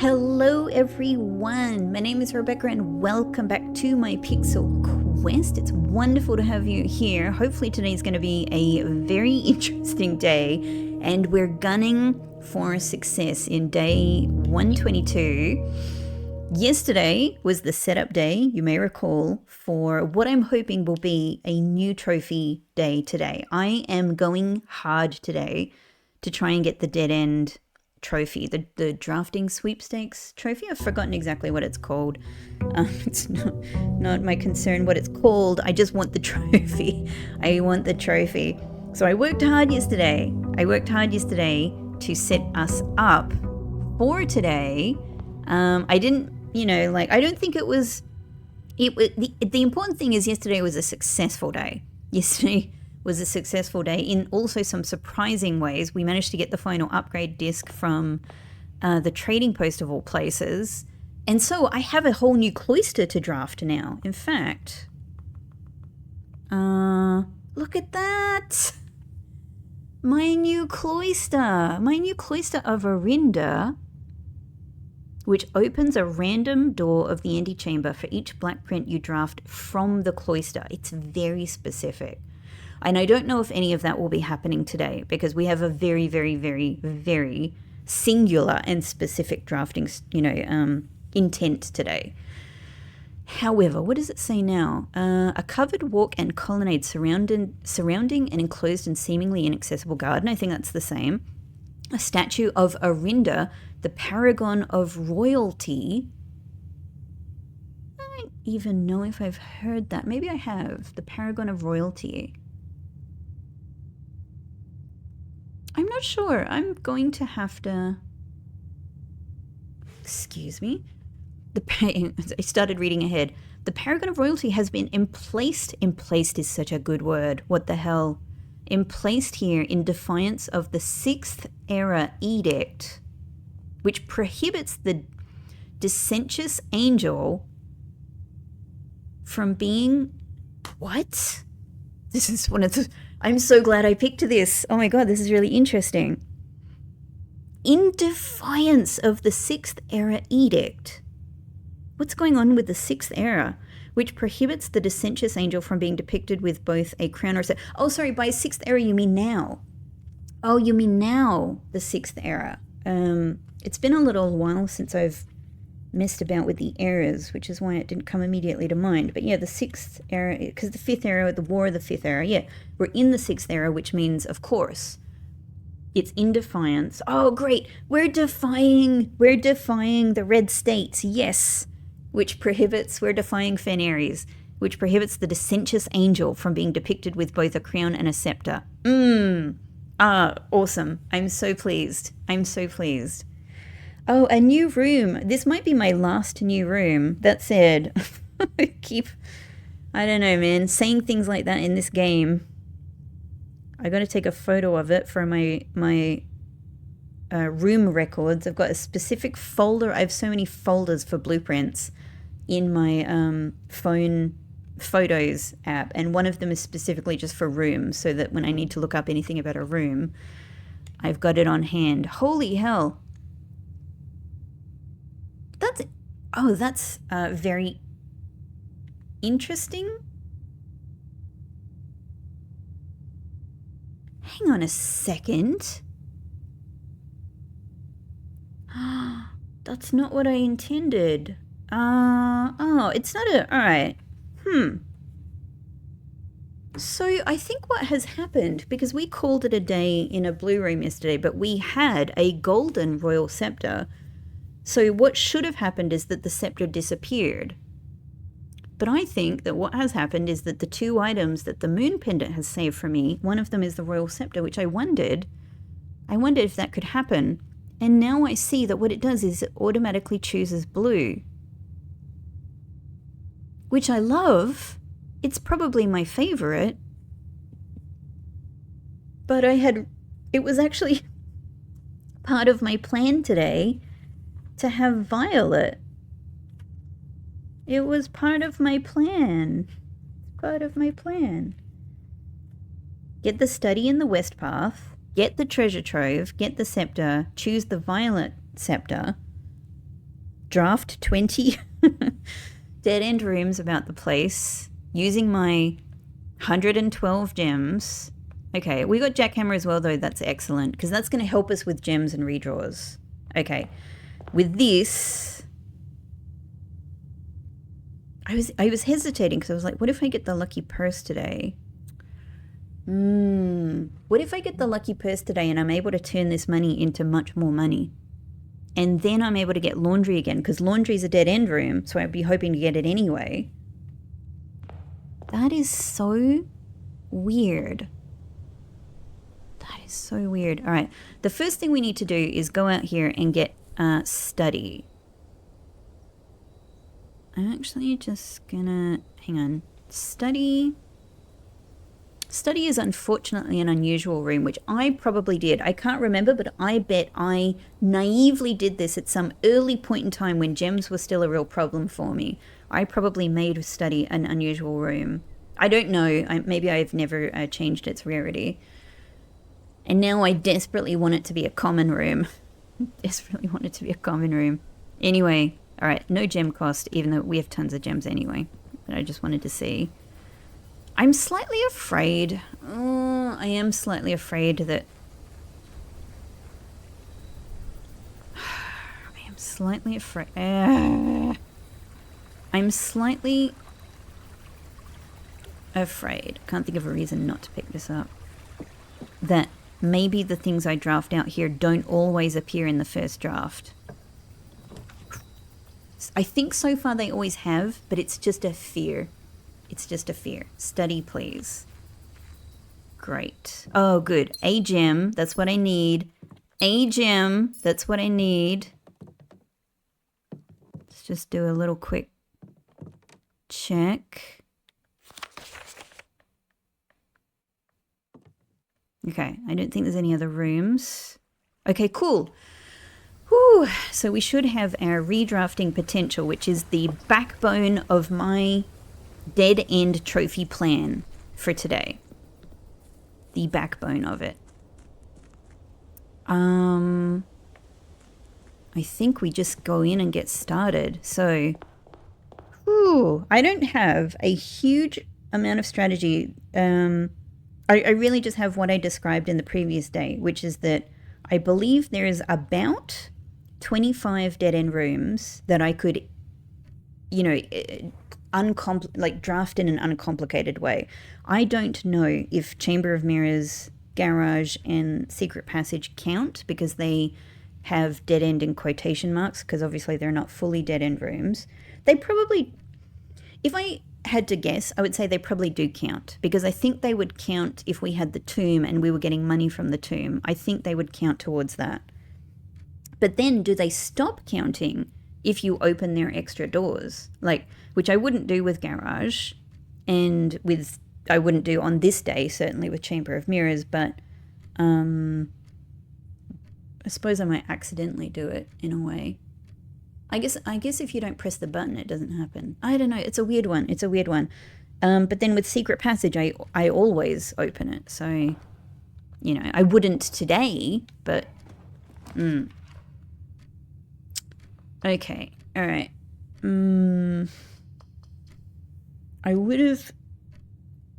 Hello everyone, my name is Rebecca and welcome back to my Pixel Quest. It's wonderful to have you here. Hopefully today's going to be a very interesting day and we're gunning for success in day 122. Yesterday was the setup day, you may recall, for what I'm hoping will be a new trophy day today. I am going hard today to try and get the dead end trophy, the Drafting Sweepstakes trophy. I've forgotten exactly what it's called. It's not my concern what it's called. I just want the trophy. I want the trophy. So I worked hard yesterday. To set us up for today. I didn't, I don't think it was. The important thing is yesterday was a successful day. Yesterday was a successful day in also some surprising ways. We managed to get the final upgrade disc from the trading post of all places. And so I have a whole new cloister to draft now. In fact, look at that. My new cloister of Arinda, which opens a random door of the antechamber for each black print you draft from the cloister. It's very specific. And I don't know if any of that will be happening today because we have a very, very, very, very singular and specific drafting, intent today. However, what does it say now? A covered walk and colonnade surrounding an enclosed and seemingly inaccessible garden. I think that's the same. A statue of Arinda, the paragon of royalty. I don't even know if I've heard that. Maybe I have. The paragon of royalty. I'm not sure. I'm going to have to... Excuse me. I started reading ahead. The paragon of royalty has been emplaced. Emplaced is such a good word. What the hell? Emplaced here in defiance of the 6th era edict, which prohibits the dissentious angel from being... What? This is one of the... I'm so glad I picked this. Oh my god, this is really interesting. In defiance of the 6th era edict. What's going on with the 6th era? Which prohibits the dissentious angel from being depicted with both a crown or a... Oh, sorry, by 6th era you mean now. Oh, you mean now, the 6th era. It's been a little while since I've messed about with the eras, which is why it didn't come immediately to mind. But yeah, the 6th era, because the 5th era, the War of the 5th era, yeah, we're in the 6th era, which means, of course, it's in defiance. Oh, great, we're defying the red states, yes, we're defying Fenaries, which prohibits the dissentious angel from being depicted with both a crown and a scepter. Awesome. I'm so pleased. Oh, a new room. This might be my last new room. That said, I don't know, man, saying things like that in this game. I got to take a photo of it for my room records. I've got a specific folder. I have so many folders for blueprints in my phone photos app, and one of them is specifically just for rooms, so that when I need to look up anything about a room, I've got it on hand. Holy hell. That's very interesting. Hang on a second. That's not what I intended. It's not a... Alright. So I think what has happened, because we called it a day in a blue room yesterday, but we had a golden royal scepter. So what should have happened is that the scepter disappeared. But I think that what has happened is that the 2 items that the moon pendant has saved for me, one of them is the royal scepter, which I wondered if that could happen. And now I see that what it does is it automatically chooses blue. Which I love. It's probably my favorite. But it was actually part of my plan today to have violet. It was part of my plan. Get the study in the west path, get the treasure trove, get the scepter, choose the violet scepter, draft 20 dead end rooms about the place using my 112 gems. Okay, we got jackhammer as well, though. That's excellent, because that's going to help us with gems and redraws. Okay, with this, I was hesitating because I was like, what if I get the lucky purse today? What if I get the lucky purse today and I'm able to turn this money into much more money? And then I'm able to get laundry again, because laundry is a dead end room, so I'd be hoping to get it anyway. That is so weird. That is so weird. All right, the first thing we need to do is go out here and get study. I'm actually just gonna, hang on, study. Study is unfortunately an unusual room, which I probably did. I can't remember, but I bet I naively did this at some early point in time when gems were still a real problem for me. I probably made study an unusual room. I don't know. Maybe I've never changed its rarity. And now I desperately want it to be a common room. Desperately want it to be a common room. Anyway, all right, no gem cost, even though we have tons of gems anyway. But I just wanted to see. I'm slightly afraid. Oh, I am slightly afraid that... I am slightly afraid... I'm slightly afraid. Can't think of a reason not to pick this up. That maybe the things I draft out here don't always appear in the first draft. I think so far they always have, but it's just a fear. It's just a fear. Study, please. Great. Oh, good. A gem. That's what I need. A gem. That's what I need. Let's just do a little quick check. Okay. I don't think there's any other rooms. Okay, cool. Whew. So we should have our redrafting potential, which is the backbone of my dead end trophy plan for today. The backbone of it. I think we just go in and get started. So, I don't have a huge amount of strategy. I really just have what I described in the previous day, which is that I believe there is about 25 dead end rooms that I could, you know, draft in an uncomplicated way. I don't know if Chamber of Mirrors, Garage, and Secret Passage count because they have dead end in quotation marks, because obviously they're not fully dead end rooms. They probably, if I had to guess, I would say they probably do count, because I think they would count if we had the tomb and we were getting money from the tomb. I think they would count towards that. But then do they stop counting if you open their extra doors? Like, which I wouldn't do with Garage, and I wouldn't do on this day, certainly with Chamber of Mirrors, but I suppose I might accidentally do it in a way. I guess if you don't press the button, it doesn't happen. I don't know. It's a weird one. But then with Secret Passage, I always open it. So, you know, I wouldn't today, but... Okay. All right. I would have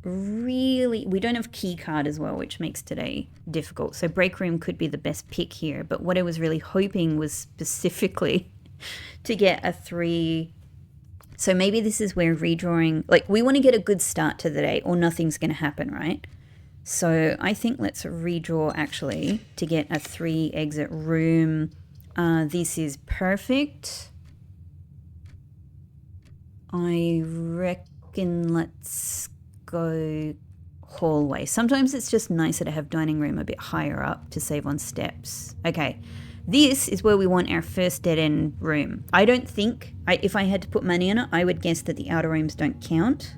really... We don't have key card as well, which makes today difficult. So break room could be the best pick here. But what I was really hoping was specifically to get a 3. So maybe this is where redrawing... Like, we want to get a good start to the day or nothing's going to happen, right? So I think let's redraw, actually, to get a 3 exit room. This is perfect. I reckon let's go hallway. Sometimes it's just nicer to have dining room a bit higher up to save on steps. Okay, this is where we want our first dead end room. I don't think, if I had to put money on it, I would guess that the outer rooms don't count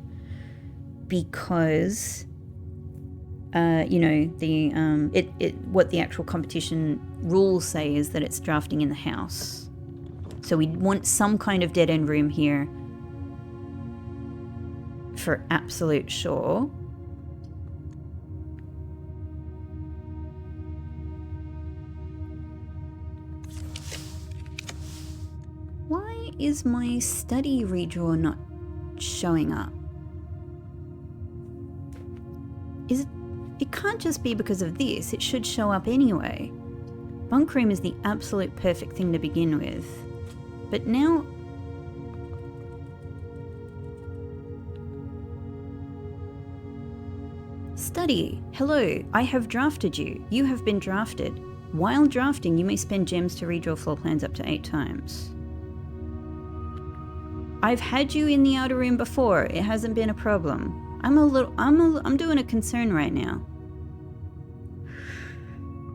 because, you know, what the actual competition rules say is that it's drafting in the house. So we want some kind of dead end room here for absolute sure. Why is my study redraw not showing up? It can't just be because of this. It should show up anyway. Bunk room is the absolute perfect thing to begin with. But now... Study. Hello, I have drafted you. You have been drafted. While drafting, you may spend gems to redraw floor plans up to 8 times. I've had you in the outer room before. It hasn't been a problem. I'm doing a concern right now.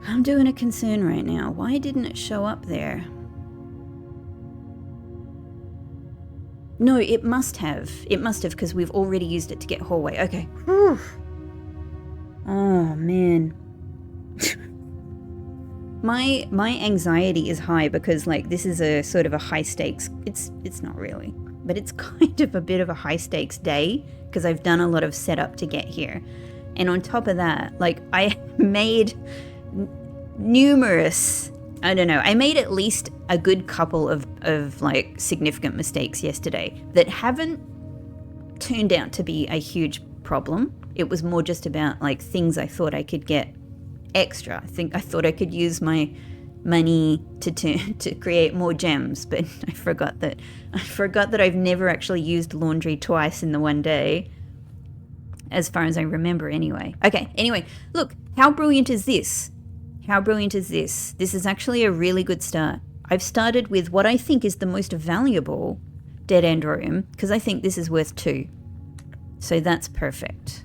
I'm doing a concern right now. Why didn't it show up there? No, it must have. It must have, because we've already used it to get hallway. Okay. Whew. Oh, man. My anxiety is high because, like, this is a sort of a high stakes. It's not really, but it's kind of a bit of a high stakes day because I've done a lot of setup to get here. And on top of that, like, I made numerous, I don't know, I made at least a good couple of like significant mistakes yesterday that haven't turned out to be a huge problem. It was more just about like things I thought I could get extra. I thought I could use my money to create more gems, but I forgot that I've never actually used laundry twice in the one day, as far as I remember anyway. Okay, anyway, look, how brilliant is this? How brilliant is this? This is actually a really good start. I've started with what I think is the most valuable dead end room, because I think this is worth 2. So that's perfect.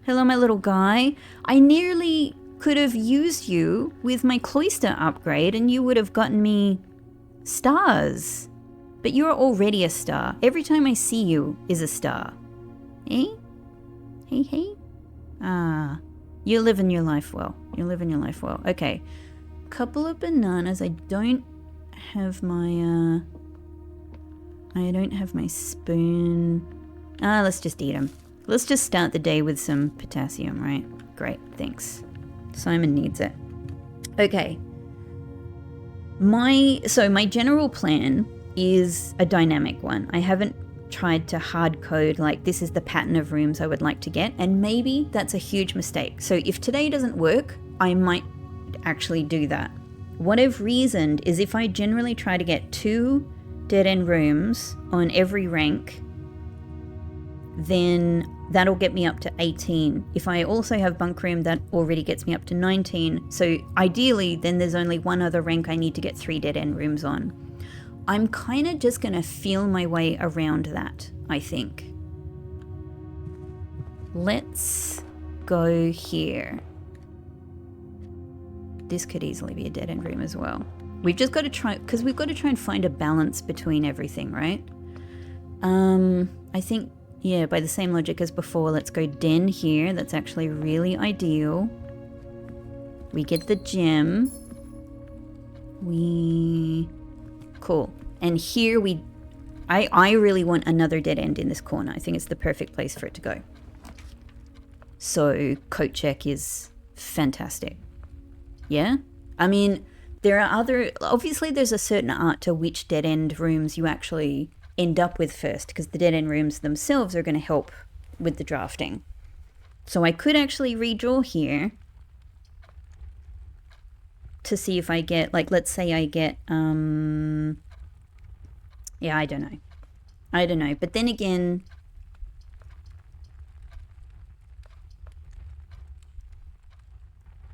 Hello, my little guy. I nearly could have used you with my cloister upgrade and you would have gotten me stars. But you're already a star. Every time I see you is a star. Eh? Hey? Ah, you're living your life well. You're living your life well. Okay. Couple of bananas. I don't have my spoon. Let's just eat them. Let's just start the day with some potassium, right? Great, thanks. Simon needs it. Okay. My general plan is a dynamic one. I haven't tried to hard code like this is the pattern of rooms I would like to get, and maybe that's a huge mistake. So if today doesn't work, I might actually do that. What I've reasoned is if I generally try to get 2 dead end rooms on every rank, then that'll get me up to 18. If I also have bunk room, that already gets me up to 19. So ideally, then there's only one other rank I need to get 3 dead end rooms on. I'm kind of just going to feel my way around that, I think. Let's go here. This could easily be a dead end room as well. We've just got to try, because we've got to try and find a balance between everything, right? I think, yeah, by the same logic as before, let's go den here. That's actually really ideal. We get the gem. Cool. And here I really want another dead end in this corner. I think it's the perfect place for it to go. So coat check is fantastic. Yeah? I mean, there are obviously there's a certain art to which dead end rooms you actually end up with first, because the dead end rooms themselves are going to help with the drafting. So I could actually redraw here to see if I get, like, let's say I get, yeah, I don't know. But then again,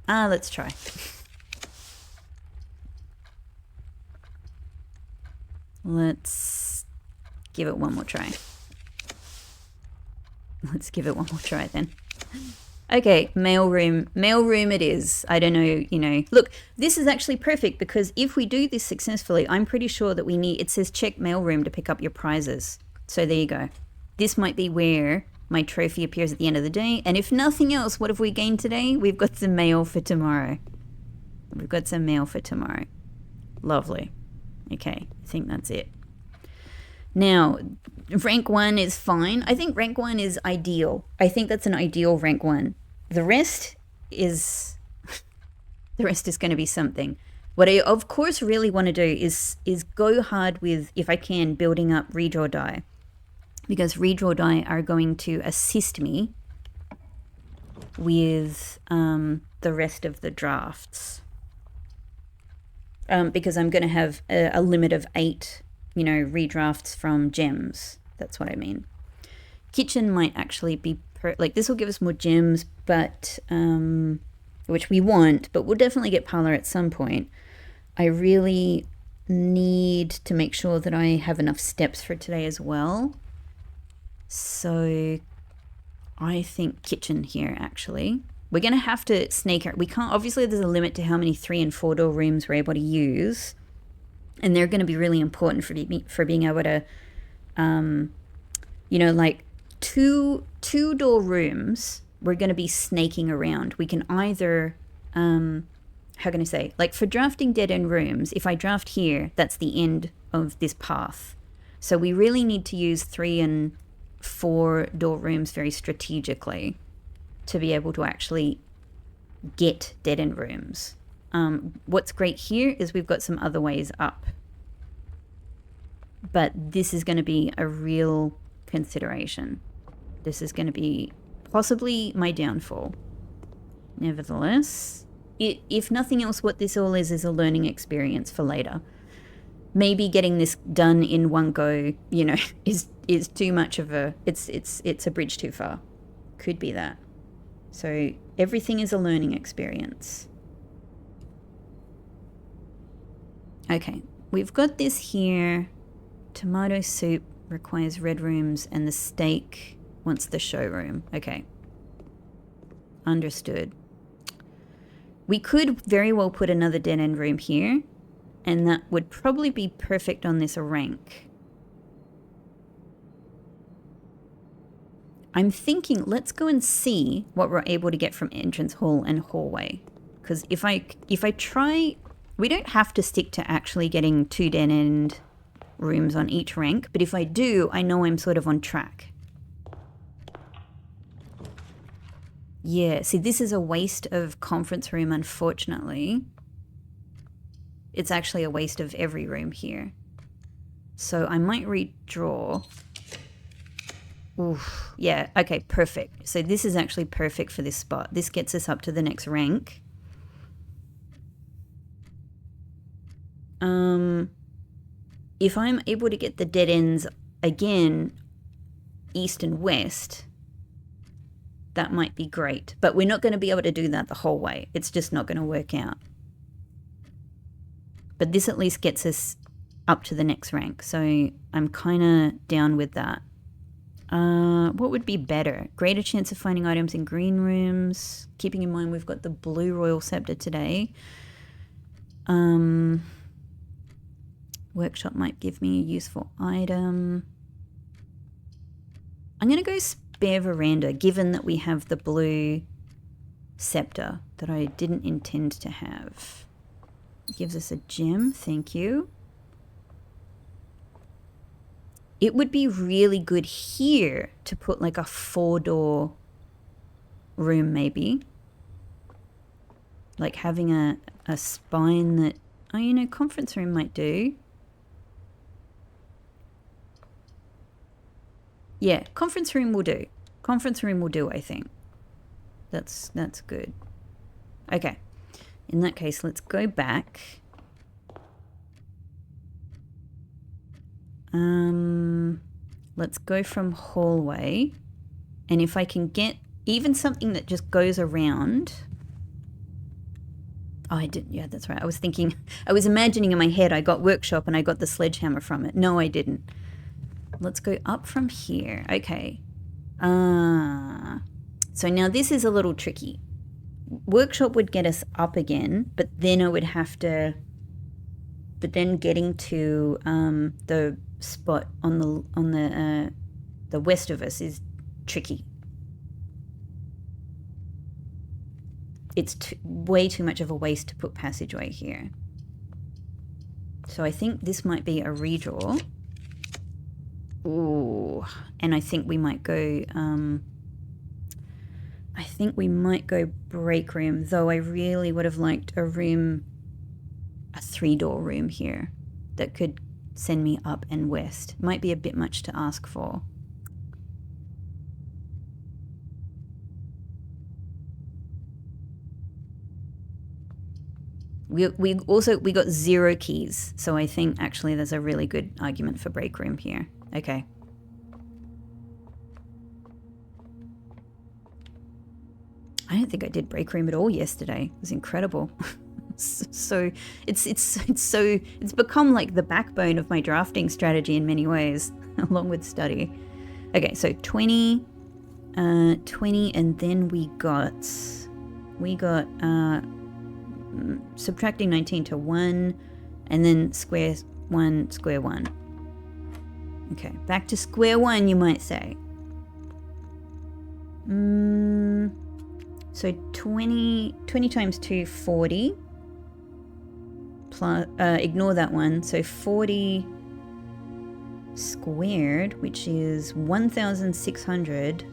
let's try. Let's give it one more try. Let's give it one more try then. Okay, mailroom it is. I don't know, Look, this is actually perfect because if we do this successfully, I'm pretty sure that it says check mailroom to pick up your prizes. So there you go. This might be where my trophy appears at the end of the day. And if nothing else, what have we gained today? We've got some mail for tomorrow. Lovely. Okay, I think that's it. Now, rank 1 is fine. I think rank 1 is ideal. I think that's an ideal rank 1. The rest is going to be something. What I, of course, really want to do is go hard with, if I can, building up redraw die. Because redraw die are going to assist me with the rest of the drafts. Because I'm going to have a limit of 8, redrafts from gems. That's what I mean. Kitchen might actually be, like, this will give us more gems, but, which we want, but we'll definitely get parlor at some point. I really need to make sure that I have enough steps for today as well. So I think kitchen here, actually. We're going to have to snake out. We can't, obviously there's a limit to how many 3 and 4 door rooms we're able to use. And they're going to be really important for being able to, like 2 door rooms, we're going to be snaking around. We can either, how can I say, like for drafting dead end rooms, if I draft here, that's the end of this path. So we really need to use 3 and 4 door rooms very strategically to be able to actually get dead end rooms. What's great here is we've got some other ways up. But this is going to be a real consideration. This is going to be possibly my downfall. Nevertheless, if nothing else, what this all is a learning experience for later. Maybe getting this done in one go, is too much of a, it's a bridge too far. Could be that. So everything is a learning experience. Okay, we've got this here. Tomato soup requires red rooms and the steak wants the showroom. Okay. Understood. We could very well put another dead end room here, and that would probably be perfect on this rank. I'm thinking, let's go and see what we're able to get from entrance hall and hallway. Because if I try, we don't have to stick to actually getting 2 dead end rooms on each rank, but if I do, I know I'm sort of on track. Yeah, see, this is a waste of conference room, unfortunately. It's actually a waste of every room here. So I might redraw. Oof, yeah, okay, perfect. So this is actually perfect for this spot. This gets us up to the next rank. If I'm able to get the dead ends again, east and west, that might be great. But we're not going to be able to do that the whole way. It's just not going to work out. But this at least gets us up to the next rank. So I'm kind of down with that. What would be better? Greater chance of finding items in green rooms. Keeping in mind we've got the blue royal scepter today. Workshop might give me a useful item. I'm going to go spare veranda, given that we have the blue scepter that I didn't intend to have. It gives us a gem, thank you. It would be really good here to put like a 4-door room maybe. Like having a spine that, conference room might do. Yeah, conference room will do. Conference room will do, I think. That's good. Okay. In that case, let's go back. Let's go from hallway. And if I can get even something that just goes around. Oh, I didn't. Yeah, that's right. I was imagining in my head I got workshop and I got the sledgehammer from it. No, I didn't. Let's go up from here. Okay. So now this is a little tricky. Workshop would get us up again, but then I would have to... But then getting to the spot on the west of us is tricky. It's way too much of a waste to put passageway here. So I think this might be a redraw. Ooh, and I think we might go, break room, though I really would have liked a room a 3-door room here that could send me up and west. Might be a bit much to ask for. We got 0 keys, so I think actually there's a really good argument for break room here. Okay. I don't think I did break room at all yesterday. It was incredible. So it's become like the backbone of my drafting strategy in many ways, along with study. Okay, so 20, and then we got subtracting 19 to 1, and then square 1, square 1. Okay, back to square 1, you might say. So 20 times 2, 40. Plus, ignore that one. So 40 squared, which is 1,600.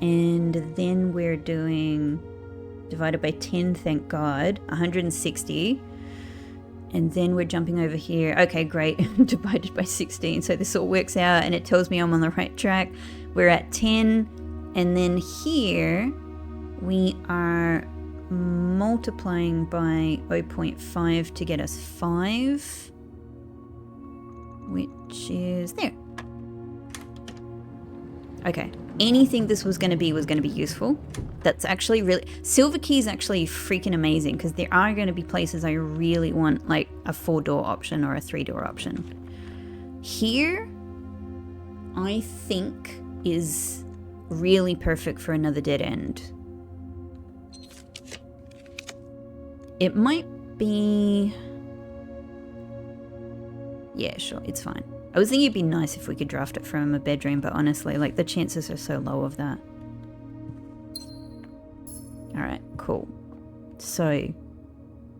And then we're doing divided by 10, thank God, 160. And then we're jumping over here. Okay, great. Divided by 16. So this all works out and it tells me I'm on the right track. We're at 10. And then here we are multiplying by 0.5 to get us 5, which is there. Okay, anything this was going to be useful. That's actually really... Silver key is actually freaking amazing because there are going to be places I really want like a 4-door option or a 3-door option. Here, I think is really perfect for another dead end. It might be... Yeah, sure, it's fine. I was thinking it'd be nice if we could draft it from a bedroom, but honestly, like, the chances are so low of that. Alright, cool. So,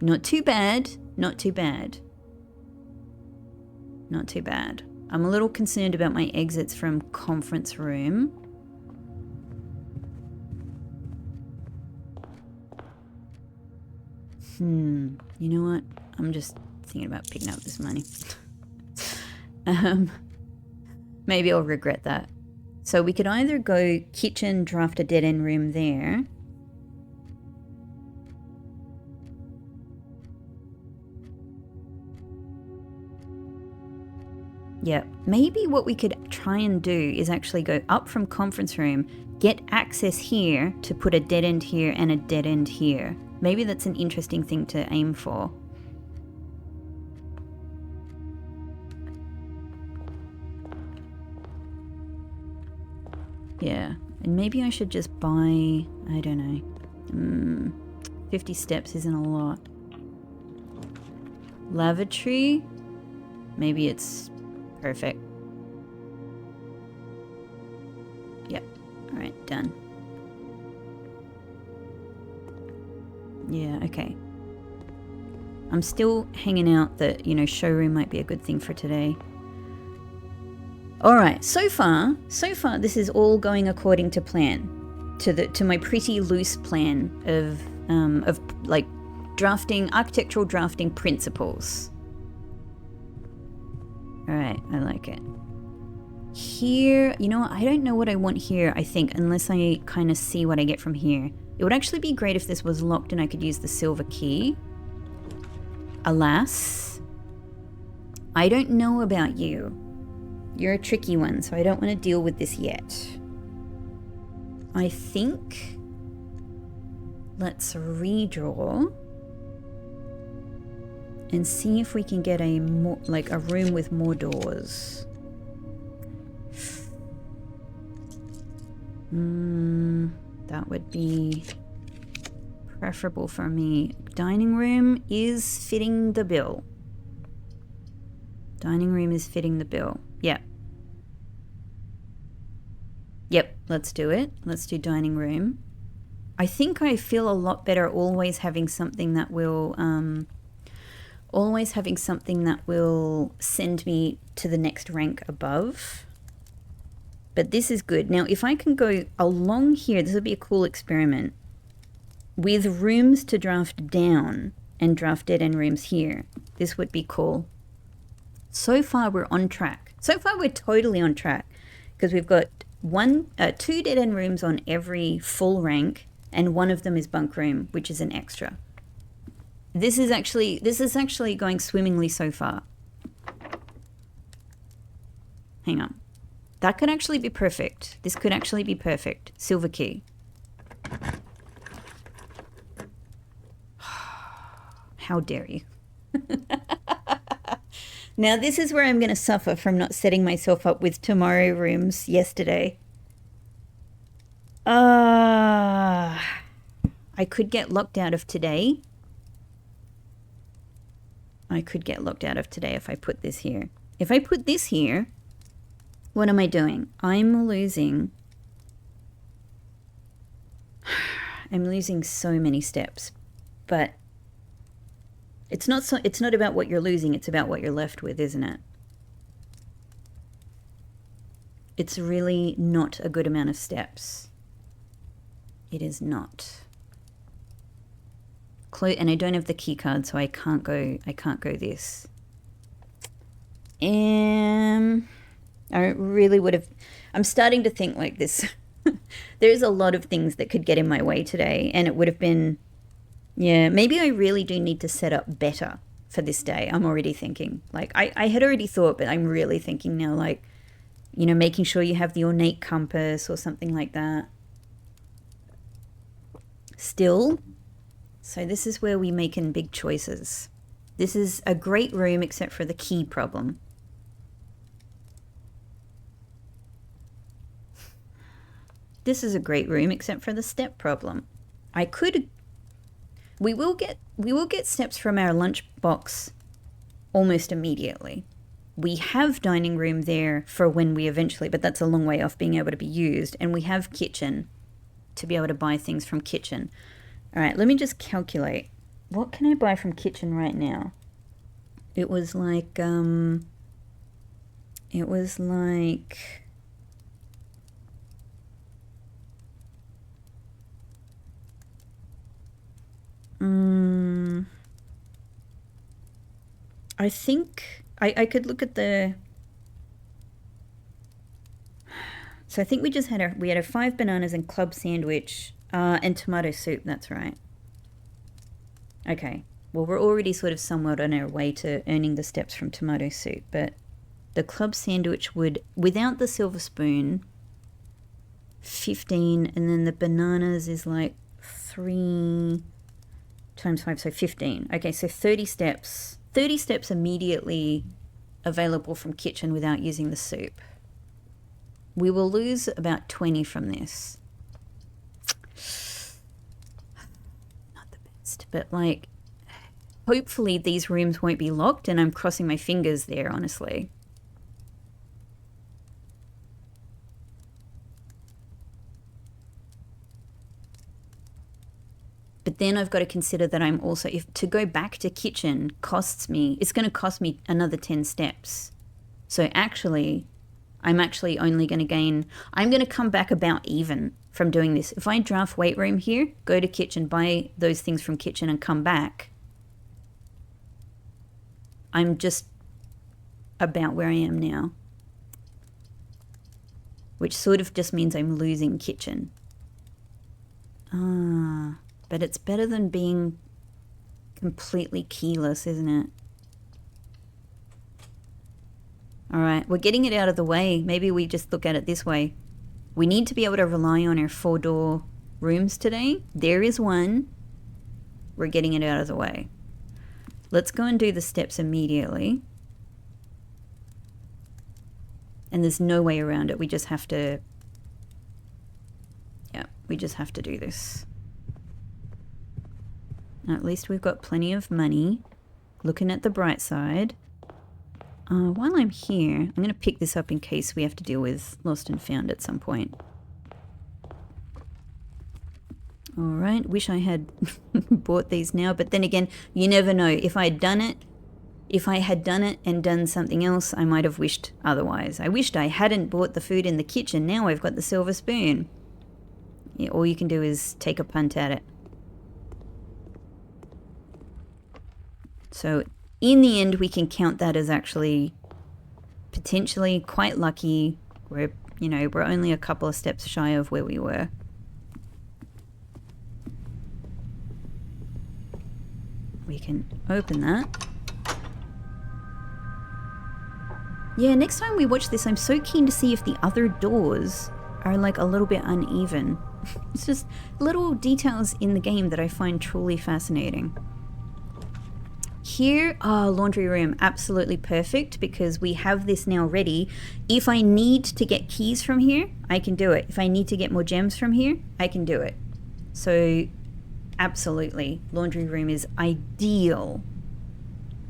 not too bad, not too bad. Not too bad. I'm a little concerned about my exits from conference room. You know what? I'm just thinking about picking up this money. Maybe I'll regret that. So we could either go kitchen, draft a dead end room there. Yeah, maybe what we could try and do is actually go up from conference room, get access here to put a dead end here and a dead end here. Maybe that's an interesting thing to aim for. Yeah, and maybe I should just buy, I don't know, 50 steps isn't a lot. Lavatory, maybe it's perfect. Yep, alright, done. Yeah, okay. I'm still hanging out that, you know, showroom might be a good thing for today. Alright, so far this is all going according to plan. To my pretty loose plan of like architectural drafting principles. Alright, I like it. Here, you know what, I don't know what I want here, I think, unless I kind of see what I get from here. It would actually be great if this was locked and I could use the silver key. Alas, I don't know about you. You're a tricky one, so I don't want to deal with this yet. I think... Let's redraw. And see if we can get a room with more doors. That would be preferable for me. Dining room is fitting the bill. Dining room is fitting the bill. Yep. Yep, let's do it. Let's do dining room. I think I feel a lot better always having something that will send me to the next rank above. But this is good. Now, if I can go along here, this would be a cool experiment. With rooms to draft down, and draft dead end rooms here. This would be cool. So far we're on track. So far we're totally on track because we've got two dead end rooms on every full rank, and one of them is bunk room, which is an extra. This is actually going swimmingly so far. Hang on. That could actually be perfect. This could actually be perfect. Silver key. How dare you? Now this is where I'm going to suffer from not setting myself up with tomorrow rooms yesterday. I could get locked out of today. I could get locked out of today if I put this here. If I put this here, what am I doing? I'm losing so many steps, but it's not about what you're losing, it's about what you're left with, isn't it? It's really not a good amount of steps. It is not. And I don't have the key card, so I can't go this. I really would have, I'm starting to think like this. There's a lot of things that could get in my way today, and it would have been, yeah, maybe I really do need to set up better for this day. I'm already thinking, like, I had already thought, but I'm really thinking now, like, you know, making sure you have the ornate compass or something like that. Still, so this is where we making big choices. This is a great room except for the key problem. This is a great room except for the step problem. We will get steps from our lunchbox almost immediately. We have dining room there for when we eventually, but that's a long way off being able to be used. And we have kitchen to be able to buy things from kitchen. All right, let me just calculate. What can I buy from kitchen right now? It was like, I think I could look at the, so I think we just had we had 5 bananas and club sandwich and tomato soup, that's right. Okay, well, we're already sort of somewhat on our way to earning the steps from tomato soup, but the club sandwich would, without the silver spoon, 15, and then the bananas is like 3 times 5, so 15. Okay, so 30 steps. 30 steps immediately available from kitchen without using the soup. We will lose about 20 from this. Not the best, but like, hopefully these rooms won't be locked, and I'm crossing my fingers there, honestly. But then I've got to consider that I'm also, if to go back to kitchen costs me, it's going to cost me another 10 steps. So actually, I'm actually only going to gain, I'm going to come back about even from doing this. If I draft weight room here, go to kitchen, buy those things from kitchen and come back, I'm just about where I am now. Which sort of just means I'm losing kitchen. But it's better than being completely keyless, isn't it? All right, we're getting it out of the way. Maybe we just look at it this way. We need to be able to rely on our 4-door rooms today. There is one. We're getting it out of the way. Let's go and do the steps immediately. And there's no way around it. We just have to... Yeah, we just have to do this. At least we've got plenty of money. Looking at the bright side. While I'm here, I'm going to pick this up in case we have to deal with lost and found at some point. Alright, wish I had bought these now, but then again, you never know. If I had done it and done something else, I might have wished otherwise. I wished I hadn't bought the food in the kitchen. Now I've got the silver spoon. Yeah, all you can do is take a punt at it. So in the end, we can count that as actually potentially quite lucky. We're, you know, we're only a couple of steps shy of where we were. We can open that. Yeah, next time we watch this, I'm so keen to see if the other doors are like a little bit uneven. It's just little details in the game that I find truly fascinating. Here, laundry room, absolutely perfect, because we have this now ready. If I need to get keys from here, I can do it. If I need to get more gems from here, I can do it. So absolutely, laundry room is ideal.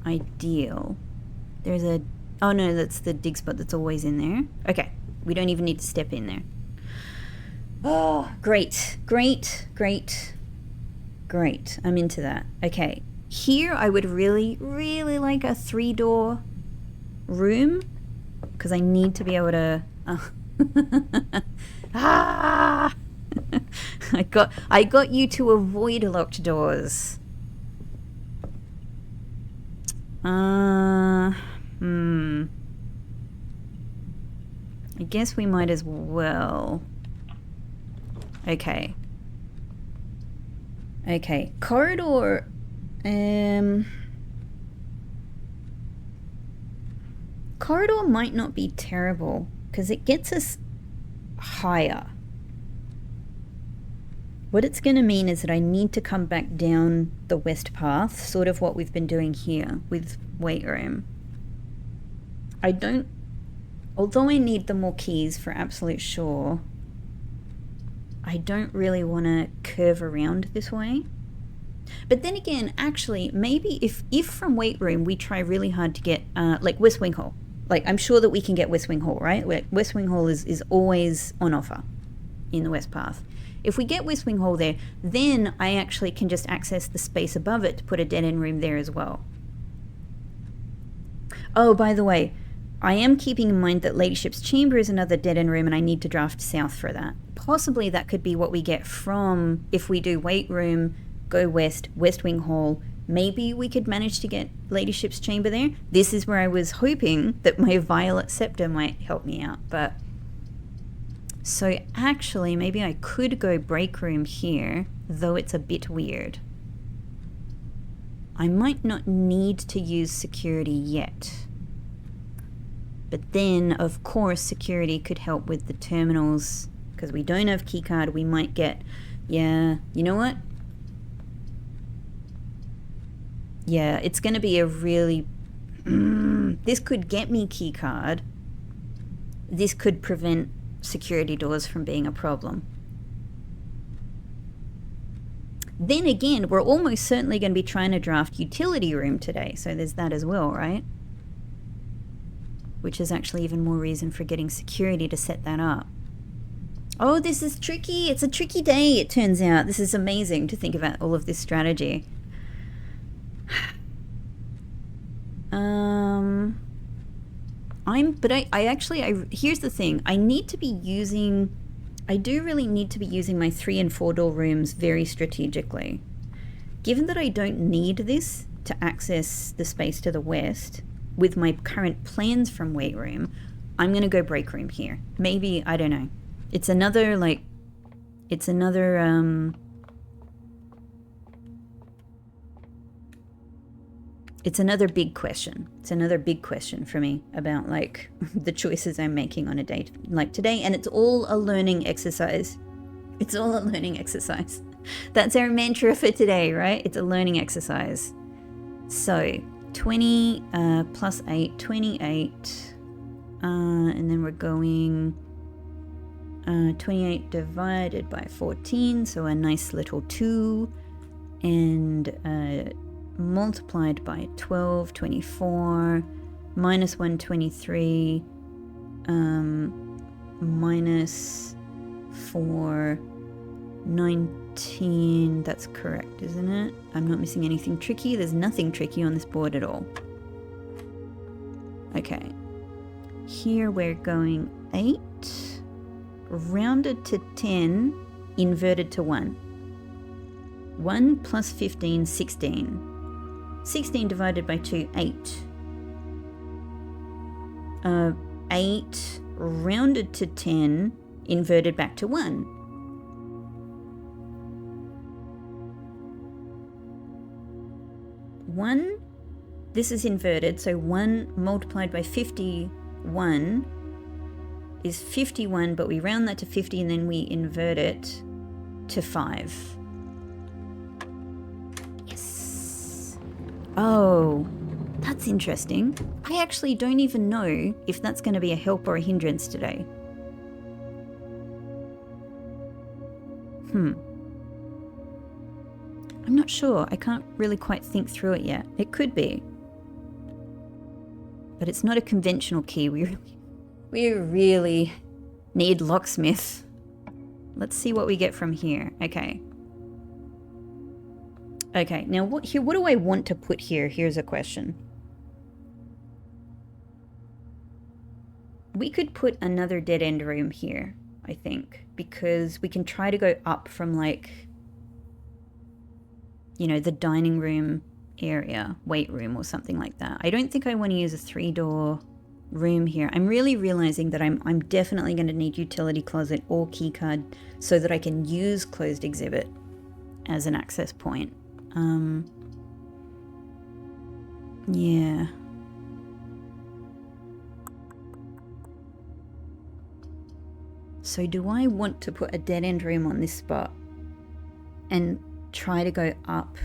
Ideal. There's a, oh no, that's the dig spot that's always in there. Okay, we don't even need to step in there. Oh, great, great, great, great. I'm into that. Okay, here I would really, really like a 3-door room, because I need to be able to... Ah! I got you to avoid locked doors. I guess we might as well. Okay. Okay. Corridor. Corridor might not be terrible because it gets us higher. What it's going to mean is that I need to come back down the west path, sort of what we've been doing here with weight room. I don't, although I need the more keys for absolute sure, I don't really want to curve around this way. But then again, actually, maybe if from weight room we try really hard to get, like West Wing Hall. Like, I'm sure that we can get West Wing Hall, right? West Wing Hall is always on offer in the west path. If we get West Wing Hall there, then I actually can just access the space above it to put a dead-end room there as well. Oh, by the way, I am keeping in mind that Ladyship's Chamber is another dead-end room and I need to draft south for that. Possibly that could be what we get from, if we do weight room, go west, West Wing Hall, maybe we could manage to get Ladyship's Chamber there. This is where I was hoping that my Violet Scepter might help me out, but... So actually, maybe I could go break room here, though it's a bit weird. I might not need to use security yet. But then, of course, security could help with the terminals, because we don't have keycard. We might get, yeah, you know what? Yeah, it's going to be a really... this could get me keycard. This could prevent security doors from being a problem. Then again, we're almost certainly going to be trying to draft utility room today, so there's that as well, right? Which is actually even more reason for getting security to set that up. Oh, this is tricky. It's a tricky day, it turns out. This is amazing to think about all of this strategy. Here's the thing. I do really need to be using my 3 and 4 door rooms very strategically. Given that I don't need this to access the space to the west, with my current plans from weight room, I'm going to go break room here. Maybe, I don't know. It's another big question. It's another big question for me about like the choices I'm making on a day like today, and it's all a learning exercise. It's all a learning exercise. That's our mantra for today, right? It's a learning exercise. So 20 plus 8, 28, and then we're going 28 divided by 14, so a nice little 2, and multiplied by 12, 24, minus 1, 23, minus 4, 19. That's correct, isn't it? I'm not missing anything tricky. There's nothing tricky on this board at all. Okay. Here we're going 8, rounded to 10, inverted to 1. 1 plus 15, 16. 16 divided by 2, 8. 8 rounded to 10, inverted back to 1. 1, this is inverted, so 1 multiplied by 51 is 51, but we round that to 50 and then we invert it to 5. Yes. Oh, that's interesting. I actually don't even know if that's going to be a help or a hindrance today. I'm not sure. I can't really quite think through it yet. It could be. But it's not a conventional key. We really need locksmith. Let's see what we get from here. Okay. Okay, now what do I want to put here? Here's a question. We could put another dead end room here, I think, because we can try to go up from, like, you know, the dining room area, weight room or something like that. I don't think I want to use a 3-door room here. I'm really realizing that I'm definitely going to need utility closet or key card so that I can use closed exhibit as an access point. Yeah. So do I want to put a dead end room on this spot and try to go up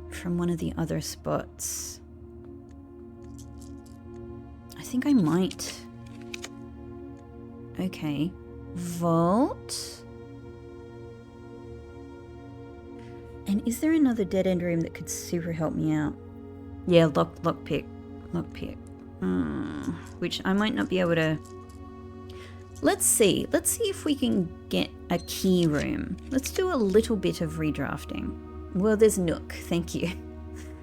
from one of the other spots? I think I might. Okay. Vault. And is there another dead end room that could super help me out? Yeah, lockpick. Which I might not be able to. Let's see if we can get a key room. Let's do a little bit of redrafting. Well, there's Nook, thank you.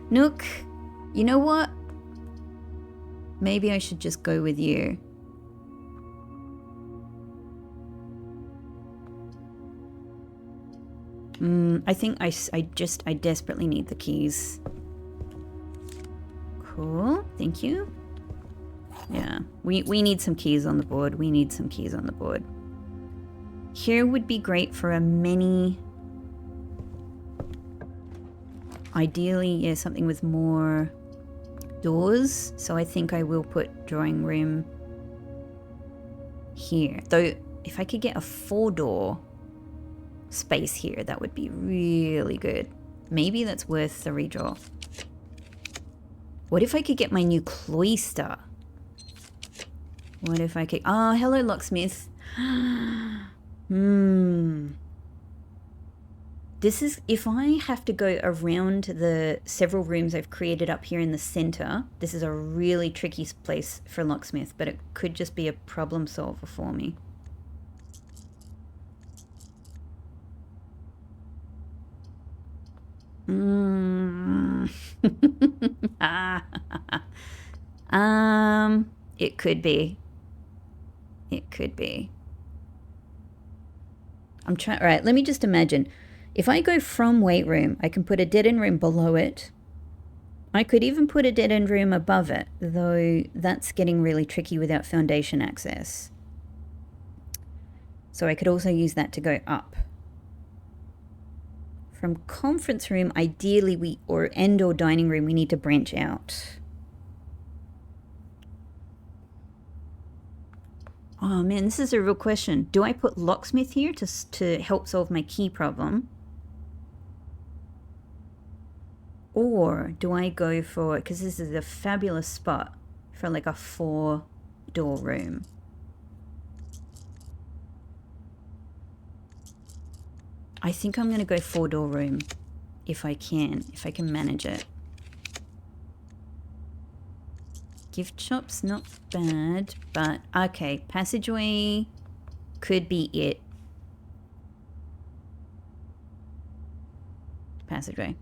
Nook, you know what? Maybe I should just go with you. I think I desperately need the keys. Cool, thank you. Yeah, we need some keys on the board. Here would be great for a mini. Ideally, yeah, something with more doors. So I think I will put drawing room here. Though, if I could get a 4-door space here, that would be really good. Maybe that's worth the redraw. What if I could get my new cloister? What if I could... Oh, hello, locksmith. This is... If I have to go around the several rooms I've created up here in the center, this is a really tricky place for locksmith, but it could just be a problem solver for me. It could be. I'm trying. All right, let me just imagine. If I go from weight room, I can put a dead end room below it. I could even put a dead end room above it, though that's getting really tricky without foundation access. So I could also use that to go up. From conference room, ideally or dining room, we need to branch out. Oh man, this is a real question. Do I put locksmith here to help solve my key problem? Or do I go for, because this is a fabulous spot for like a 4-door room. I think I'm going to go 4-door room if I can manage it. Gift shop's not bad, but okay, passageway could be it. Passageway.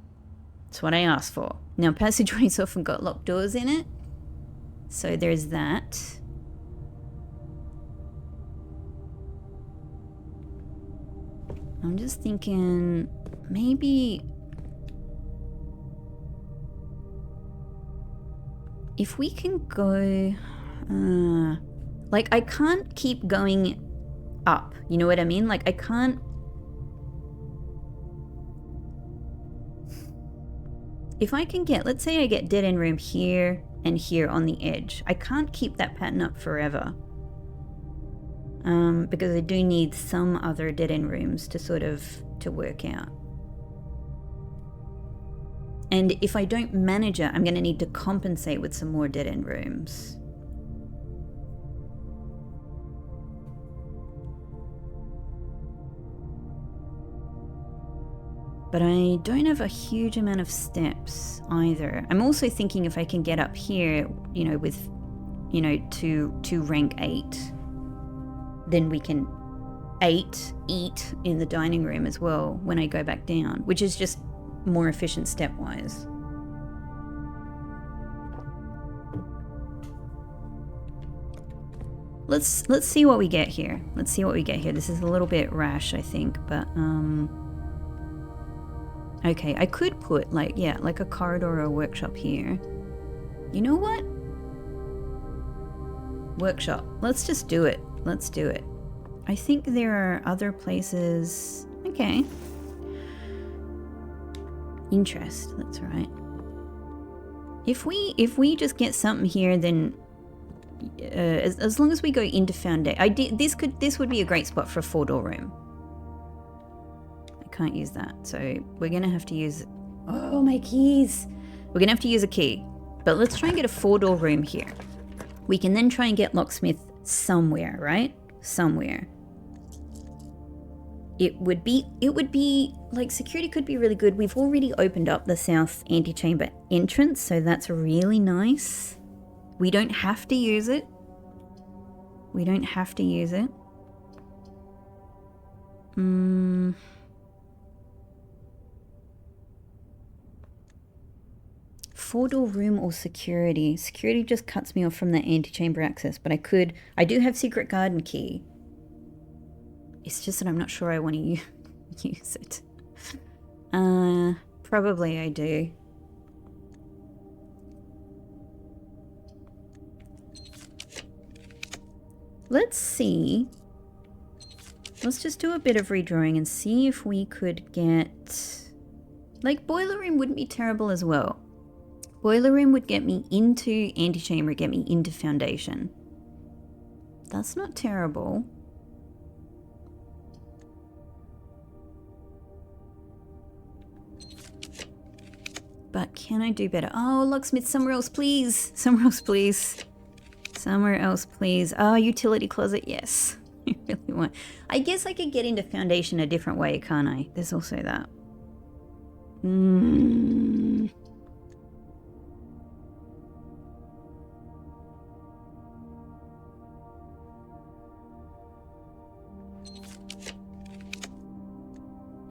That's what I asked for. Now, passageway's often got locked doors in it, so there's that. I'm just thinking, maybe if we can go, like I can't keep going up, you know what I mean? Like I can't, if I can get, let's say I get dead end room here and here on the edge, I can't keep that pattern up forever. Because I do need some other dead end rooms to sort of, to work out. And if I don't manage it, I'm going to need to compensate with some more dead end rooms. But I don't have a huge amount of steps either. I'm also thinking if I can get up here, you know, with, you know, to rank 8, then we can eat in the dining room as well when I go back down, which is just more efficient stepwise. Let's see what we get here. Let's see what we get here. This is a little bit rash, I think, but okay, I could put like, yeah, like a corridor or a workshop here. You know what? Workshop. Let's just do it. Let's do it. I think there are other places. Okay. Interest, that's right. If we just get something here, then as long as we go into foundation, this would be a great spot for a 4-door room. I can't use that, so we're gonna have to use, oh my keys. We're gonna have to use a key, but let's try and get a 4-door room here. We can then try and get locksmith somewhere, right? Somewhere. It would be like security could be really good. We've already opened up the south antechamber entrance, so that's really nice. We don't have to use it. We don't have to use it. 4-door room or security. Security just cuts me off from the antechamber access, but I do have secret garden key. It's just that I'm not sure I want to use it. Probably I do. Let's see. Let's just do a bit of redrawing and see if we could get... Like, boiler room wouldn't be terrible as well. Boiler room would get me into antechamber, get me into foundation. That's not terrible. But can I do better? Oh, locksmith, somewhere else, please. Somewhere else, please. Somewhere else, please. Oh, utility closet, yes. I really want. I guess I could get into foundation a different way, can't I? There's also that.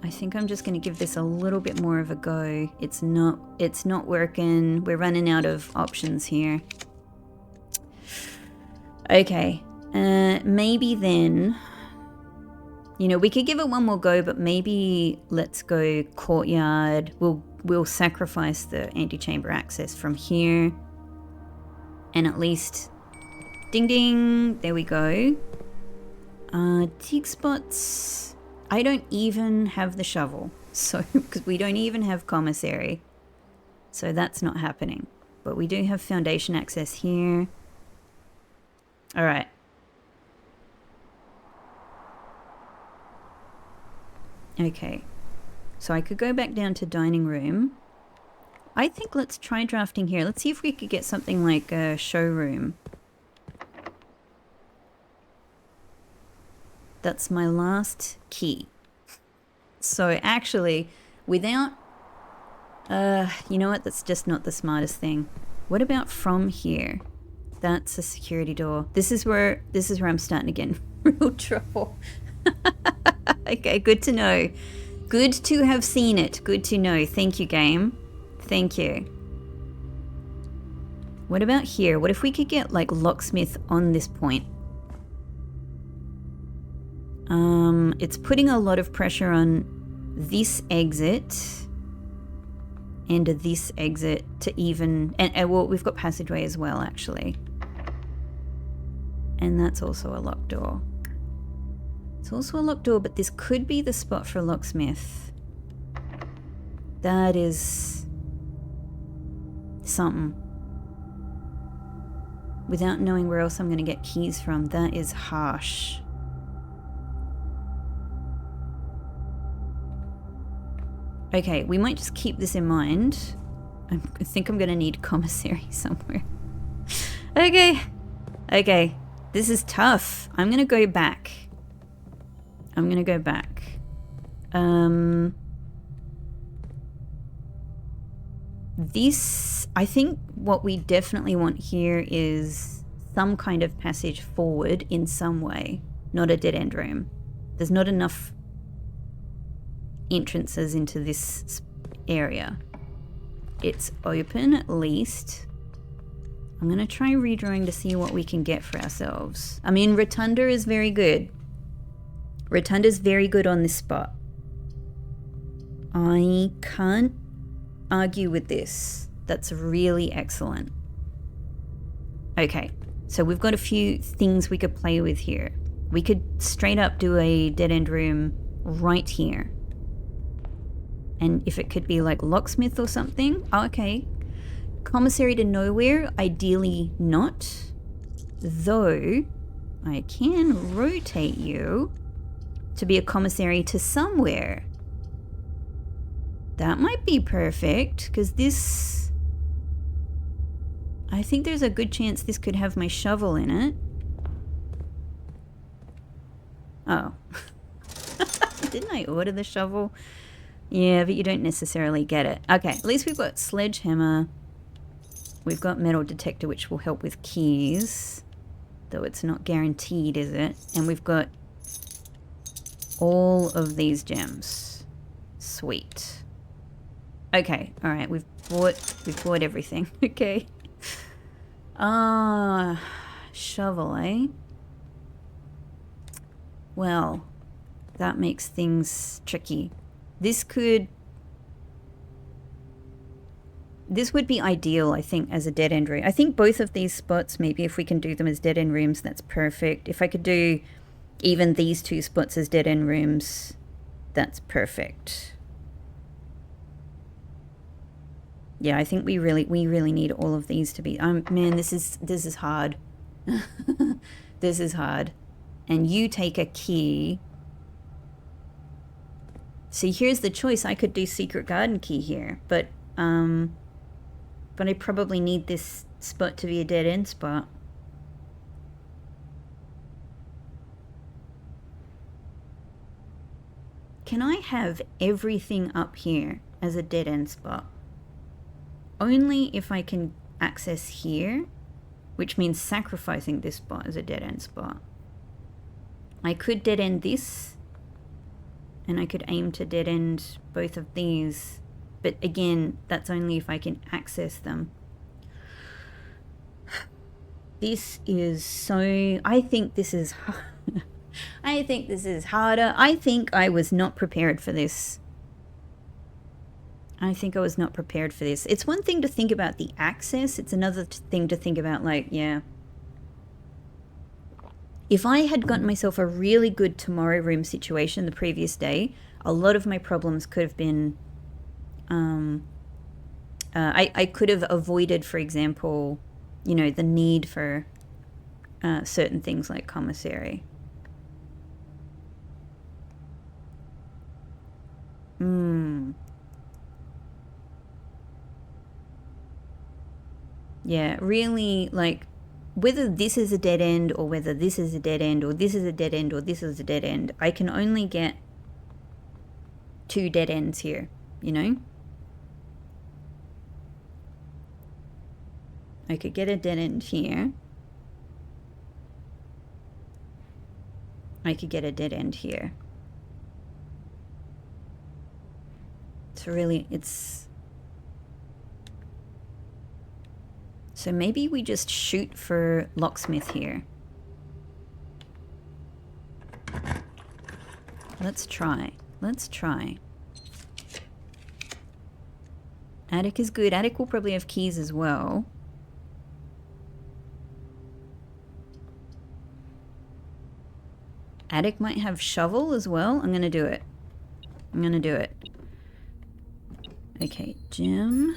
I think I'm just going to give this a little bit more of a go. It's not working. We're running out of options here. Okay. Maybe then, you know, we could give it one more go, but maybe let's go courtyard. We'll sacrifice the antechamber access from here. And at least, ding ding, there we go. Dig spots. I don't even have the shovel, so because we don't even have commissary, so that's not happening. But we do have foundation access here. All right. Okay, so I could go back down to dining room. I think let's try drafting here. Let's see if we could get something like a showroom. That's my last key. So actually, without... you know what? That's just not the smartest thing. What about from here? That's a security door. This is where I'm starting to get in real trouble. Okay, good to know. Good to have seen it. Good to know. Thank you, game. Thank you. What about here? What if we could get, like, locksmith on this point? It's putting a lot of pressure on this exit and this exit to even, and well, we've got passageway as well, actually. And that's also a locked door. It's also a locked door, but this could be the spot for a locksmith. That is something. Without knowing where else I'm going to get keys from, that is harsh. Okay, we might just keep this in mind. I think I'm going to need commissary somewhere. Okay. Okay. This is tough. I'm going to go back. I'm going to go back. This, I think what we definitely want here is some kind of passage forward in some way, not a dead-end room. There's not enough entrances into this area. It's open at least. I'm going to try redrawing to see what we can get for ourselves. I mean, Rotunda is very good. Rotunda's very good on this spot. I can't argue with this. That's really excellent. Okay, so we've got a few things we could play with here. We could straight up do a dead-end room right here. And if it could be like locksmith or something. Oh, okay. Commissary to nowhere, ideally not. Though, I can rotate you to be a commissary to somewhere. That might be perfect, because this... I think there's a good chance this could have my shovel in it. Oh. Didn't I order the shovel? Yeah, but you don't necessarily get it. Okay, at least we've got sledgehammer. We've got metal detector, which will help with keys. Though it's not guaranteed, is it? And we've got all of these gems. Sweet. Okay, alright, we've bought everything. Okay. Shovel, eh? Well, that makes things tricky. This would be ideal, I think, as a dead-end room. I think both of these spots, maybe if we can do them as dead-end rooms, that's perfect. If I could do even these two spots as dead-end rooms, that's perfect. Yeah, I think we really need all of these to be... man, this is hard. This is hard. And you take a key. See, here's the choice. I could do secret garden key here, but I probably need this spot to be a dead-end spot. Can I have everything up here as a dead-end spot? Only if I can access here, which means sacrificing this spot as a dead-end spot. I could dead-end this, and I could aim to dead-end both of these. But again, that's only if I can access them. This is so... I think this is... I think this is harder. I think I was not prepared for this. I think I was not prepared for this. It's one thing to think about the access. It's another thing to think about, like, yeah. If I had gotten myself a really good tomorrow room situation the previous day, a lot of my problems could have been... I could have avoided, for example, you know, the need for certain things like commissary. Yeah, really, like, whether this is a dead end or whether this is a dead end or this is a dead end or this is a dead end, I can only get 2 dead ends here, you know? I could get a dead end here. I could get a dead end here. It's really, it's... So maybe we just shoot for locksmith here. Let's try. Let's try. Attic is good. Attic will probably have keys as well. Attic might have shovel as well. I'm gonna do it. I'm gonna do it. Okay, gem,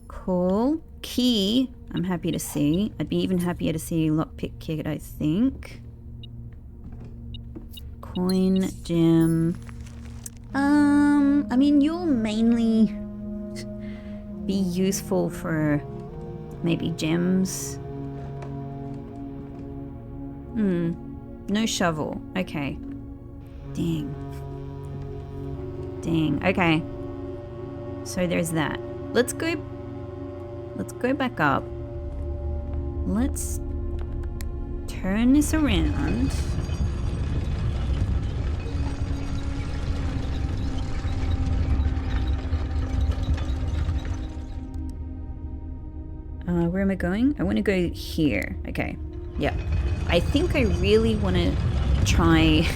cool. Key, I'm happy to see. I'd be even happier to see lockpick kit, I think. Coin, gem. I mean, you'll mainly be useful for maybe gems. No shovel. Okay. Dang. Okay. So there's that. Let's go back up. Let's turn this around. Where am I going? I want to go here. Okay. Yeah. I think I really want to try...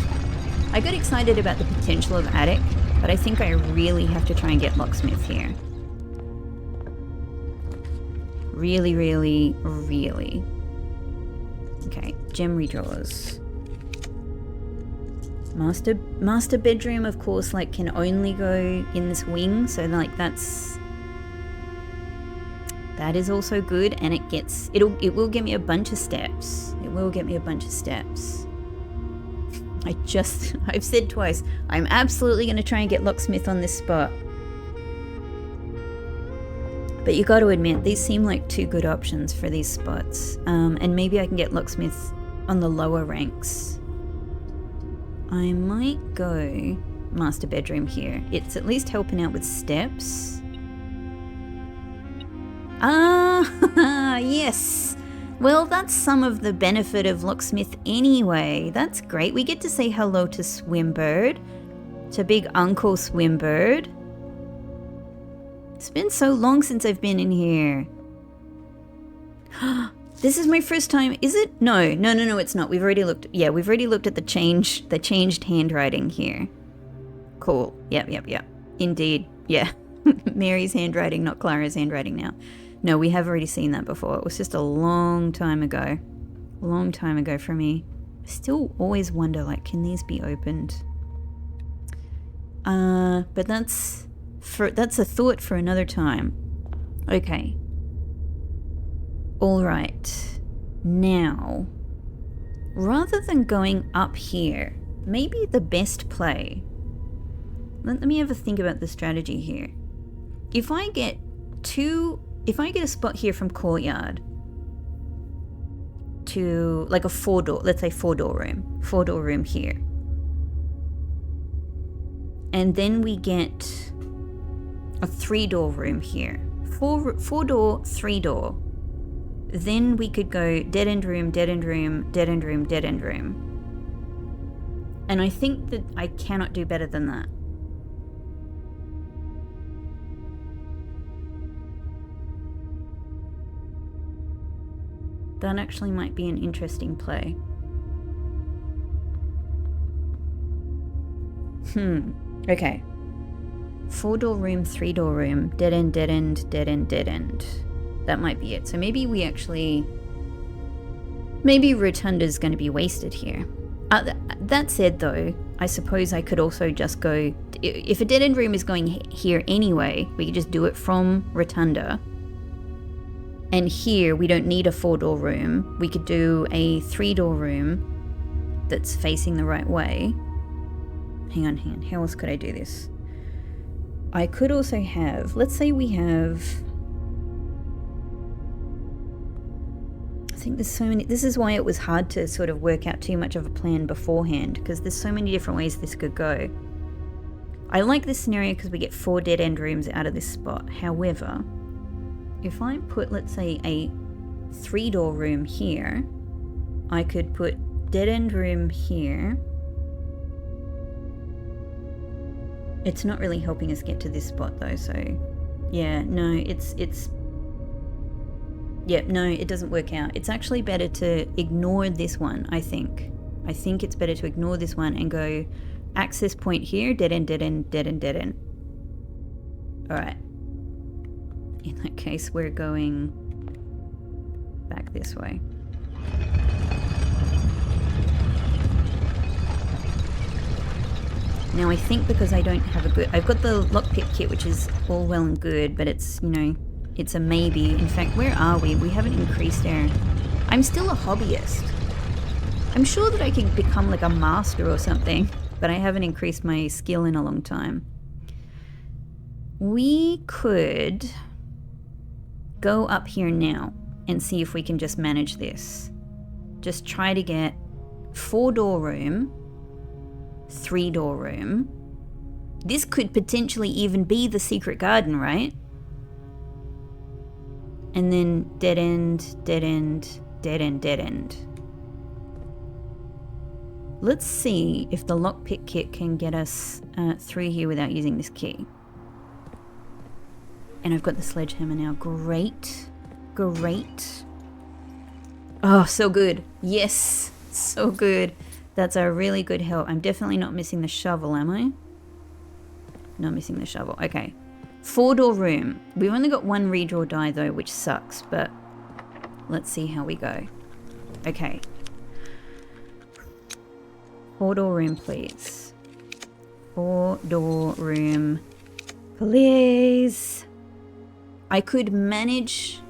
I got excited about the potential of attic, but I think I really have to try and get locksmith here. Really, really, really. Okay, gem redrawers. Master bedroom, of course, like can only go in this wing, so like that is also good, and it will get me a bunch of steps. It will get me a bunch of steps. I've said twice, I'm absolutely going to try and get locksmith on this spot. But you got to admit, these seem like two good options for these spots. And maybe I can get locksmith on the lower ranks. I might go master bedroom here. It's at least helping out with steps. Yes. Well, that's some of the benefit of locksmith anyway. That's great. We get to say hello to Swimbird, to Big Uncle Swimbird. It's been so long since I've been in here. This is my first time. Is it? No, it's not. We've already looked. Yeah, we've already looked at the changed handwriting here. Cool. Yep. Indeed. Yeah. Mary's handwriting, not Clara's handwriting now. No, we have already seen that before. It was just a long time ago. A long time ago for me. I still always wonder, like, can these be opened? But that's a thought for another time. Okay. All right. Now, rather than going up here, maybe the best play... Let me have a think about the strategy here. If I get a spot here from courtyard to like a let's say four door room here, and then we get a 3-door room here, four door, 3-door, then we could go dead end room, dead end room, dead end room, dead end room. And I think that I cannot do better than that. That actually might be an interesting play. Okay. 4-door room, 3-door room, dead end, dead end, dead end, dead end. That might be it. So maybe Rotunda's going to be wasted here. That said though, I suppose I could also just go... If a dead end room is going here anyway, we could just do it from Rotunda. And here, we don't need a 4-door room. We could do a 3-door room that's facing the right way. Hang on. How else could I do this? I could also have... Let's say we have... I think there's so many... This is why it was hard to sort of work out too much of a plan beforehand, because there's so many different ways this could go. I like this scenario because we get 4 dead-end rooms out of this spot. However... If I put, let's say, a 3-door room here, I could put dead-end room here. It's not really helping us get to this spot though, so yeah, no, it doesn't work out. It's actually better to ignore this one, I think. I think it's better to ignore this one and go access point here, dead end, dead end, dead end, dead end. Alright. In that case, we're going back this way. Now I think because I don't have a good... I've got the lockpick kit, which is all well and good, but it's, you know, it's a maybe. In fact, where are we? We haven't increased our... I'm still a hobbyist. I'm sure that I could become like a master or something, but I haven't increased my skill in a long time. We could go up here now and see if we can just manage this. Just try to get 4-door room, 3-door room. This could potentially even be the secret garden, right? And then dead end, dead end, dead end, dead end. Let's see if the lockpick kit can get us through here without using this key. And I've got the sledgehammer now. Great. Great. Oh, so good. Yes. So good. That's a really good help. I'm definitely not missing the shovel, am I? Not missing the shovel. Okay. 4-door room. We've only got 1 redraw die though, which sucks, but let's see how we go. Okay. 4-door room, please. 4-door room, please. I could manage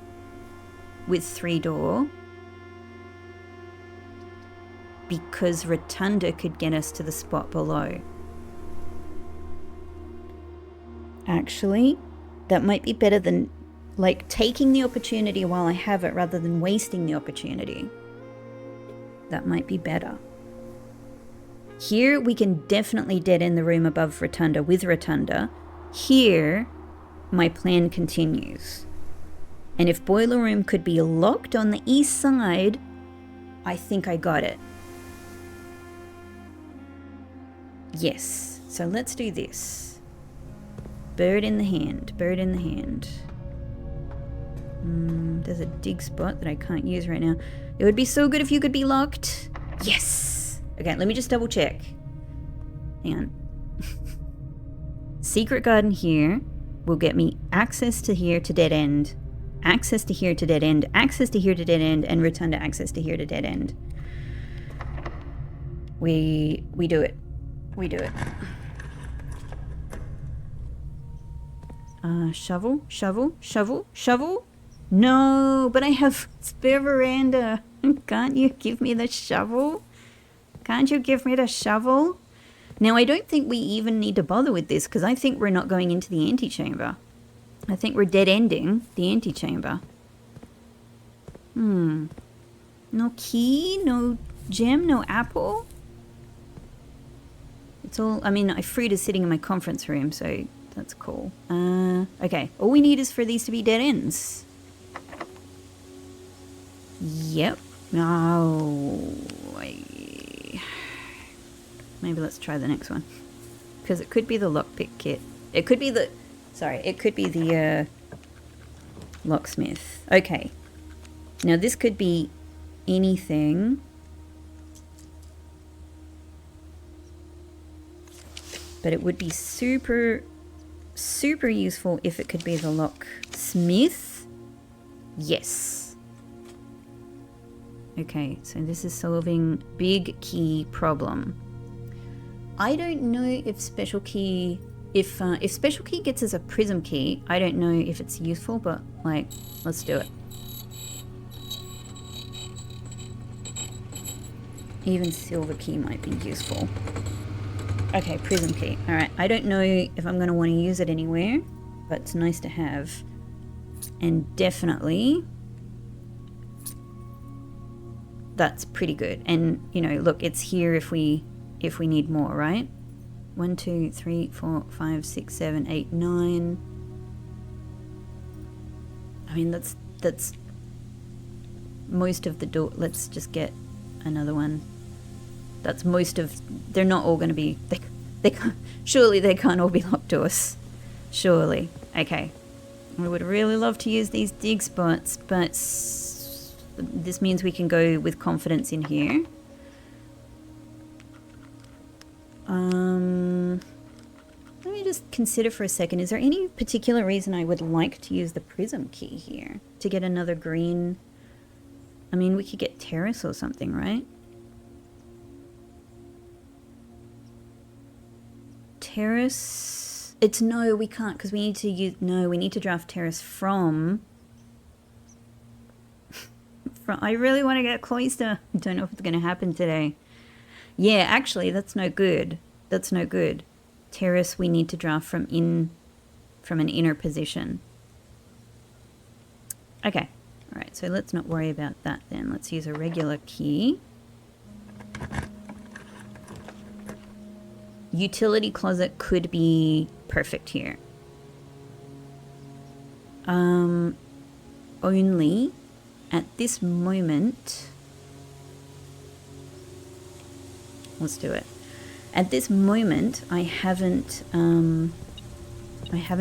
with 3-door because Rotunda could get us to the spot below. Actually, that might be better than like taking the opportunity while I have it rather than wasting the opportunity. That might be better. Here we can definitely dead end the room above Rotunda with Rotunda. Here my plan continues. And if boiler room could be locked on the east side, I think I got it. Yes, so let's do this. Bird in the hand, bird in the hand. There's a dig spot that I can't use right now. It would be so good if you could be locked. Yes! Okay, let me just double check. Hang on. Secret garden here will get me access to here to dead end, access to here to dead end, access to here to dead end, and Rotunda access to here to dead end. We do it. We do it. Shovel, shovel, shovel, shovel. No, but I have spare veranda. Can't you give me the shovel? Can't you give me the shovel? Now, I don't think we even need to bother with this because I think we're not going into the antechamber. I think we're dead-ending the antechamber. No key, no gem, no apple. It's all, I mean, fruit is sitting in my conference room, so that's cool. Okay, all we need is for these to be dead ends. Yep. No. Maybe let's try the next one. Because it could be the lockpick kit. It could be the... Sorry, it could be the locksmith. Okay. Now this could be anything. But it would be super, super useful if it could be the locksmith. Yes. Okay, so this is solving big key problem. I don't know if special key, if special key gets us a prism key, I don't know if it's useful, but like, let's do it. Even silver key might be useful. Okay, prism key. All right, I don't know if I'm going to want to use it anywhere, but it's nice to have. And definitely, that's pretty good. And, you know, look, it's here if we need more, right? 1, 2, 3, 4, 5, 6, 7, 8, 9. I mean, that's most of the door. Let's just get another one. That's most of... They're not all going to be... They can't, surely they can't all be locked doors. Surely. Okay. I would really love to use these dig spots, but this means we can go with confidence in here. let me just consider for a second. Is there any particular reason I would like to use the prism key here? To get another green? I mean, we could get terrace or something, right? Terrace... It's no, we can't, because we need to use... No, we need to draft terrace from... I really want to get cloister. I don't know if it's going to happen today. Yeah, actually, that's no good. That's no good. Terrace, we need to draft from an inner position. Okay. All right, so let's not worry about that then. Let's use a regular key. Utility closet could be perfect here. Only at this moment... Let's do it. At this moment, I haven't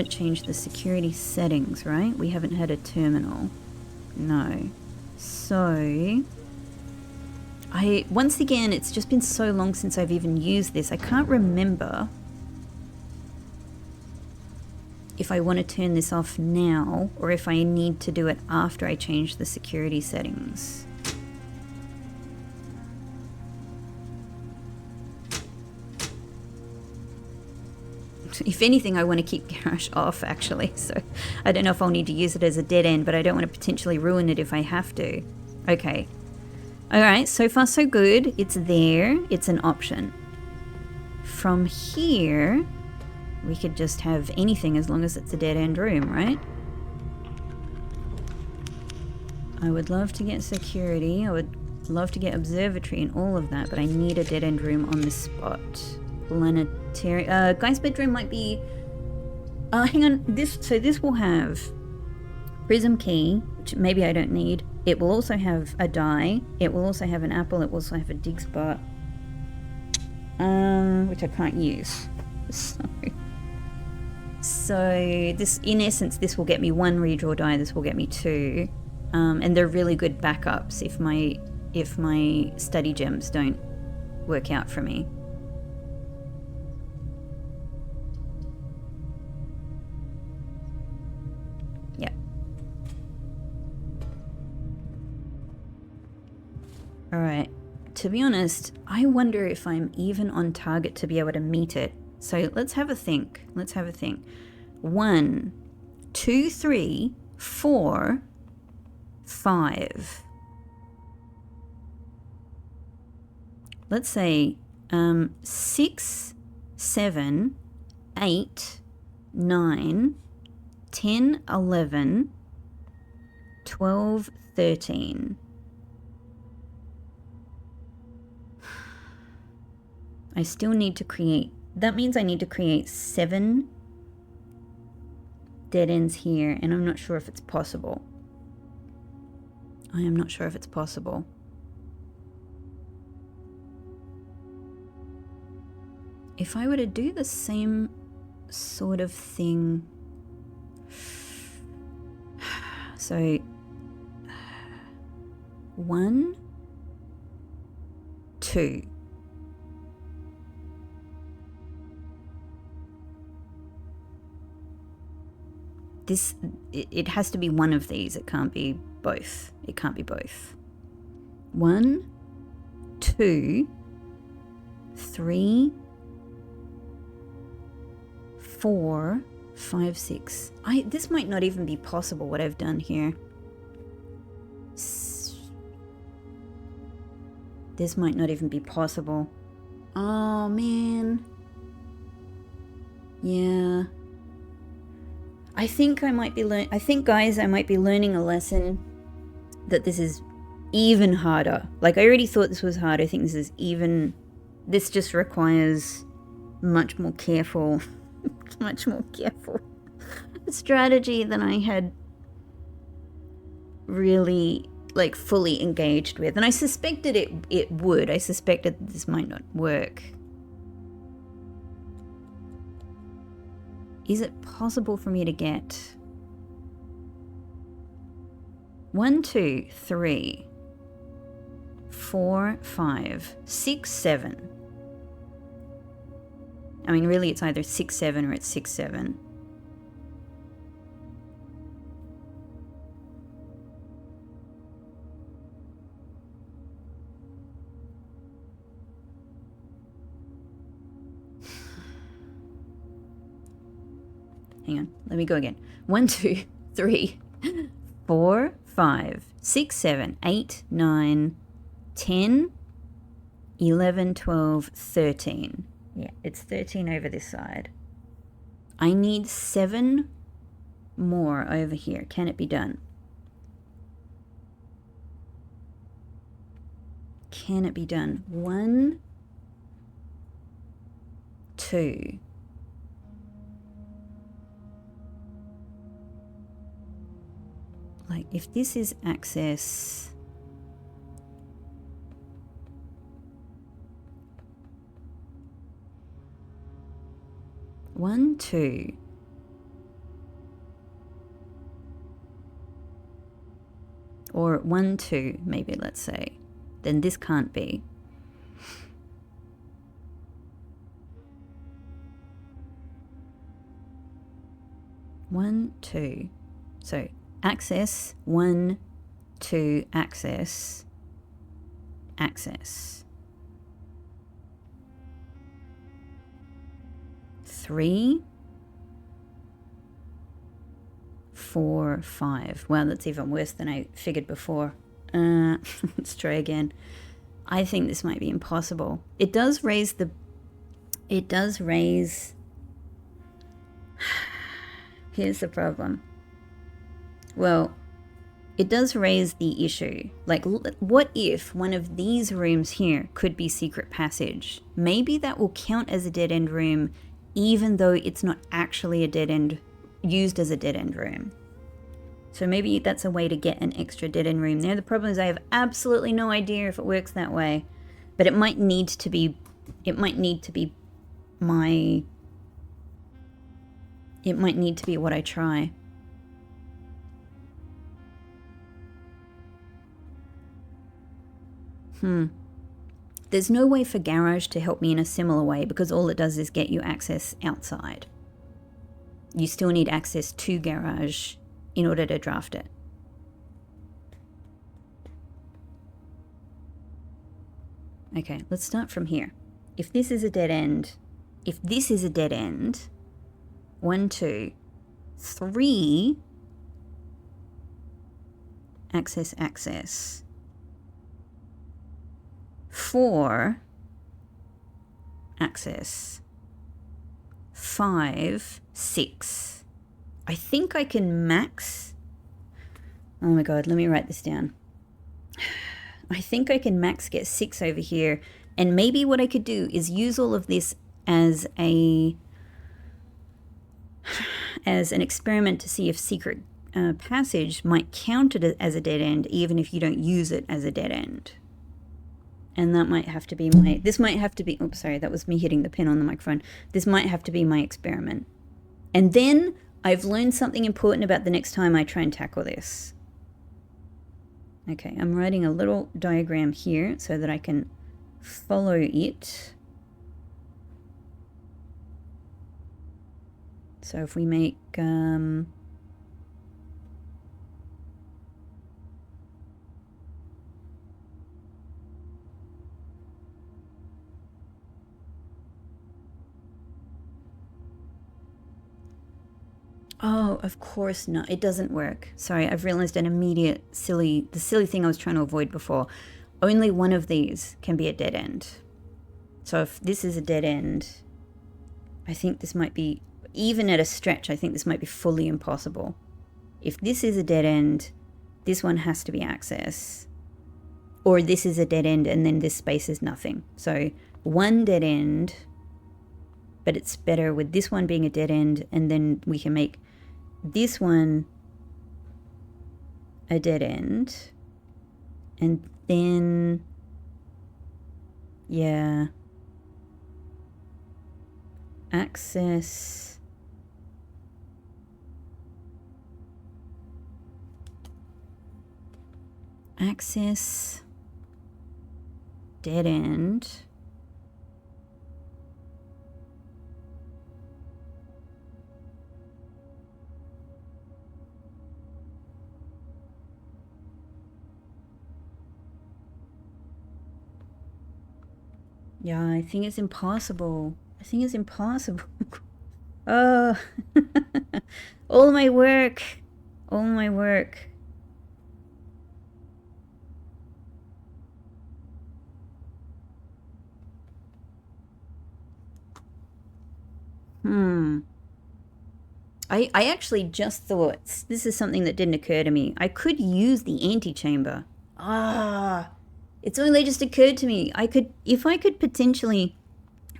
changed the security settings, right? We haven't had a terminal. No. So... once again, it's just been so long since I've even used this. I can't remember if I want to turn this off now or if I need to do it after I change the security settings. If anything, I want to keep garage off, actually. So I don't know if I'll need to use it as a dead end, but I don't want to potentially ruin it if I have to. Okay. Alright, so far so good. It's there. It's an option. From here, we could just have anything as long as it's a dead end room, right? I would love to get security. I would love to get observatory and all of that, but I need a dead end room on this spot. Planetary... guy's bedroom might be... hang on. So this will have prism key, which maybe I don't need. It will also have a die. It will also have an apple. It will also have a dig spot. Which I can't use. So this, in essence, this will get me one redraw die. This will get me two. And they're really good backups if my study gems don't work out for me. Yeah. Alright. To be honest, I wonder if I'm even on target to be able to meet it. So let's have a think. Let's have a think. 1, 2, 3, 4, 5. Let's say 6, 7, 8, 9, 10, 11, 12, 13. I still need to create... That means I need to create 7 dead ends here, and I'm not sure if it's possible. I am not sure if it's possible. If I were to do the same sort of thing... So... 1, 2... It has to be one of these. It can't be both. It can't be both. 1, 2, 3, 4, 5, 6. This might not even be possible, what I've done here. This might not even be possible. Oh, man. Yeah. I think I might be guys, I might be learning a lesson that this is even harder. Like, I already thought this was hard. I think this is even... This just requires much more careful strategy than I had really, like, fully engaged with. And I suspected it would. I suspected that this might not work. Is it possible for me to get 1, 2, 3, 4, 5, 6, 7, I mean, really, it's either 6, 7 or it's 6, 7. Hang on, let me go again. 1, 2, 3, 4, 5, 6, 7, 8, 9, 10, 11, 12, 13. Yeah, it's 13 over this side. I need 7 more over here. Can it be done? Can it be done? 1, 2. Like, if this is access, one, 2. Or 1, 2, maybe, let's say. Then this can't be. One, 2. So access, 1, 2, access, access. 3, 4, 5. Well, that's even worse than I figured before. Let's try again. I think this might be impossible. It does raise the... It does raise... Here's the problem. Well, it does raise the issue. Like, what if one of these rooms here could be secret passage? Maybe that will count as a dead-end room, even though it's not actually a dead-end, used as a dead-end room. So maybe that's a way to get an extra dead-end room there. The problem is I have absolutely no idea if it works that way. But it might need to be... It might need to be my... It might need to be what I try. There's no way for garage to help me in a similar way because all it does is get you access outside. You still need access to garage in order to draft it. Okay, let's start from here. If this is a dead end, 1, 2, 3, access, access. 4, access. 5, 6. I think I can max... Oh my god, let me write this down. I think I can max get 6 over here, and maybe what I could do is use all of this as an experiment to see if secret passage might count it as a dead end, even if you don't use it as a dead end. And that might have to be my... This might have to be... Oops, sorry, that was me hitting the pin on the microphone. This might have to be my experiment. And then I've learned something important about the next time I try and tackle this. Okay, I'm writing a little diagram here so that I can follow it. So if we make... Oh, of course not. It doesn't work. Sorry, I've realized an immediate silly thing I was trying to avoid before. Only one of these can be a dead end. So if this is a dead end, I think this might be, even at a stretch, I think this might be fully impossible. If this is a dead end, this one has to be access. Or this is a dead end and then this space is nothing. So one dead end, but it's better with this one being a dead end, and then we can make this one a dead end, and then, yeah, access, dead end, Yeah, I think it's impossible. I think it's impossible. Oh, all my work. All my work. I actually just thought, this is something that didn't occur to me. I could use the antechamber. Ah, it's only just occurred to me. If I could potentially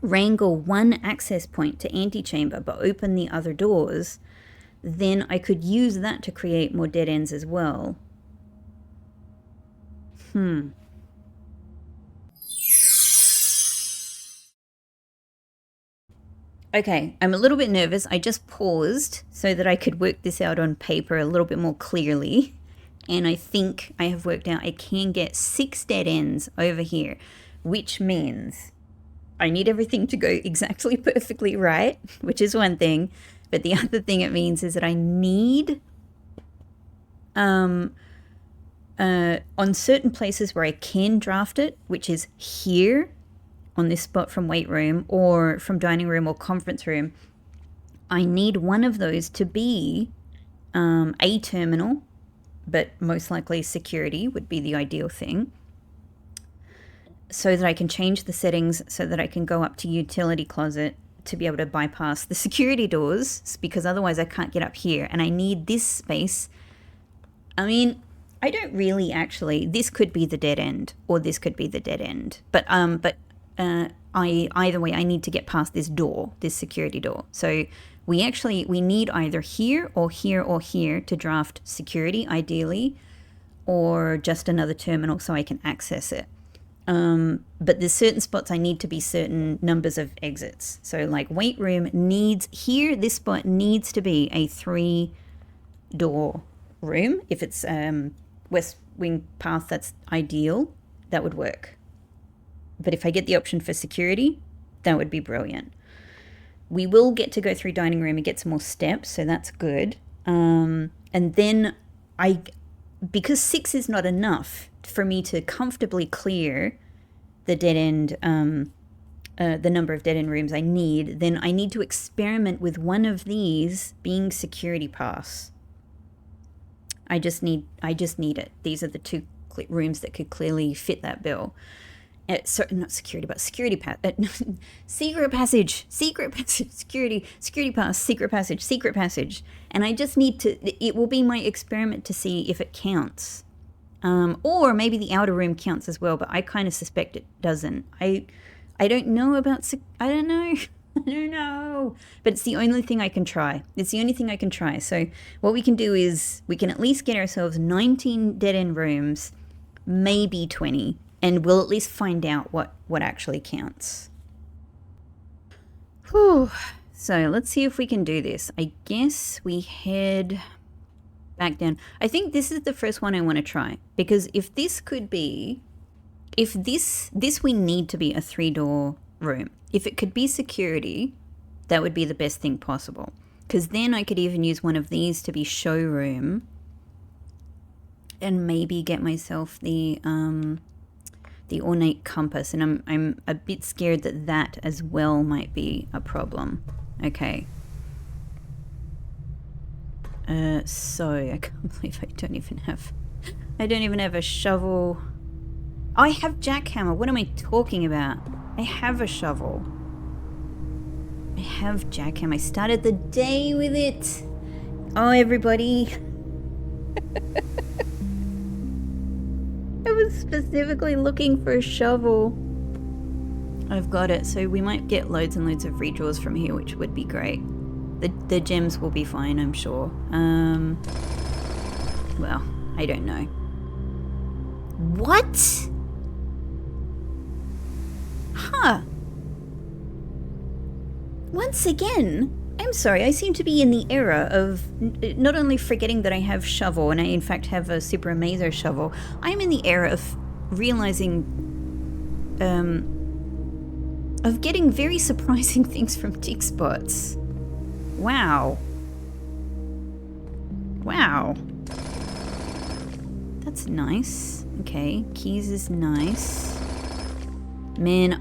wrangle one access point to antechamber but open the other doors, then I could use that to create more dead ends as well. Okay, I'm a little bit nervous. I just paused so that I could work this out on paper a little bit more clearly. And I think I have worked out I can get 6 dead ends over here, which means I need everything to go exactly perfectly right, which is one thing. But the other thing it means is that I need, on certain places where I can draft it, which is here on this spot from weight room or from dining room or conference room, I need one of those to be a terminal, but most likely security would be the ideal thing, so that I can change the settings so that I can go up to utility closet to be able to bypass the security doors, because otherwise I can't get up here, and I need this space. I mean, I don't really actually, this could be the dead end or this could be the dead end, but either way I need to get past this door, this security door. So we need either here or here or here to draft security ideally, or just another terminal so I can access it. But there's certain spots I need to be certain numbers of exits. So like weight room needs, here this spot needs to be a 3-door room. If it's west wing path, that's ideal, that would work. But if I get the option for security, that would be brilliant. We will get to go through dining room and get some more steps, so that's good. And then because 6 is not enough for me to comfortably clear the dead end, the number of dead end rooms I need, then I need to experiment with one of these being security pass. I just need it. These are the 2 rooms that could clearly fit that bill. Not security, but security pass. Secret passage, security pass, secret passage. And I just need to, it will be my experiment to see if it counts. Or maybe the outer room counts as well, but I kind of suspect it doesn't. I don't know about, I don't know. I don't know. But it's the only thing I can try. So what we can do is we can at least get ourselves 19 dead end rooms, maybe 20. And we'll at least find out what actually counts. Whew. So let's see if we can do this. I guess we head back down. I think this is the first one I want to try, because if this we need to be a 3-door room. If it could be security, that would be the best thing possible, because then I could even use one of these to be showroom and maybe get myself the ornate compass, and I'm a bit scared that as well might be a problem. Okay. So I can't believe I don't even have a shovel. Oh, I have jackhammer. What am I talking about? I have a shovel. I have jackhammer. I started the day with it. Oh, everybody. I was specifically looking for a shovel. I've got it, so we might get loads and loads of redraws from here, which would be great. The gems will be fine, I'm sure. Well, I don't know. What? Huh. Once again, I'm sorry, I seem to be in the era of not only forgetting that I have shovel, and I in fact have a super amazer shovel, I'm in the era of realizing, of getting very surprising things from dig spots. Wow. Wow. That's nice. Okay, keys is nice. Man,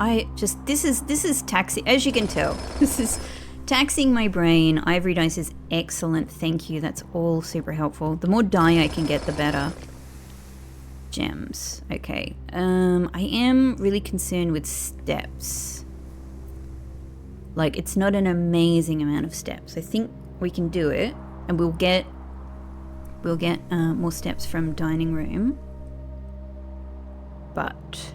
this is taxing, as you can tell. This is taxing my brain. Ivory dice is excellent, thank you. That's all super helpful. The more die I can get, the better. Gems, okay. I am really concerned with steps. Like, it's not an amazing amount of steps. I think we can do it, and we'll get more steps from dining room. But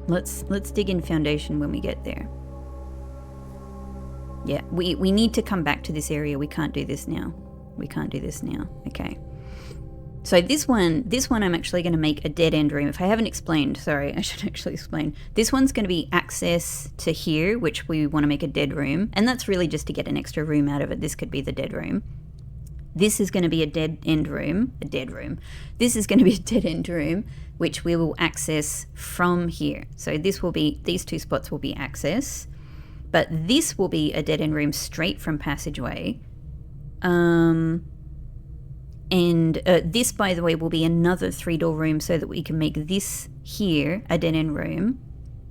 let's dig in foundation when we get there. Yeah, we need to come back to this area. We can't do this now. Okay. So this one I'm actually going to make a dead end room. If I haven't explained, sorry, I should actually explain. This one's going to be access to here, which we want to make a dead room. And that's really just to get an extra room out of it. This could be the dead room. This is going to be a dead end room. This is going to be a dead end room, which we will access from here. So these two spots will be access. But this will be a dead end room straight from passageway. And this, by the way, will be another 3-door room so that we can make this here a dead end room.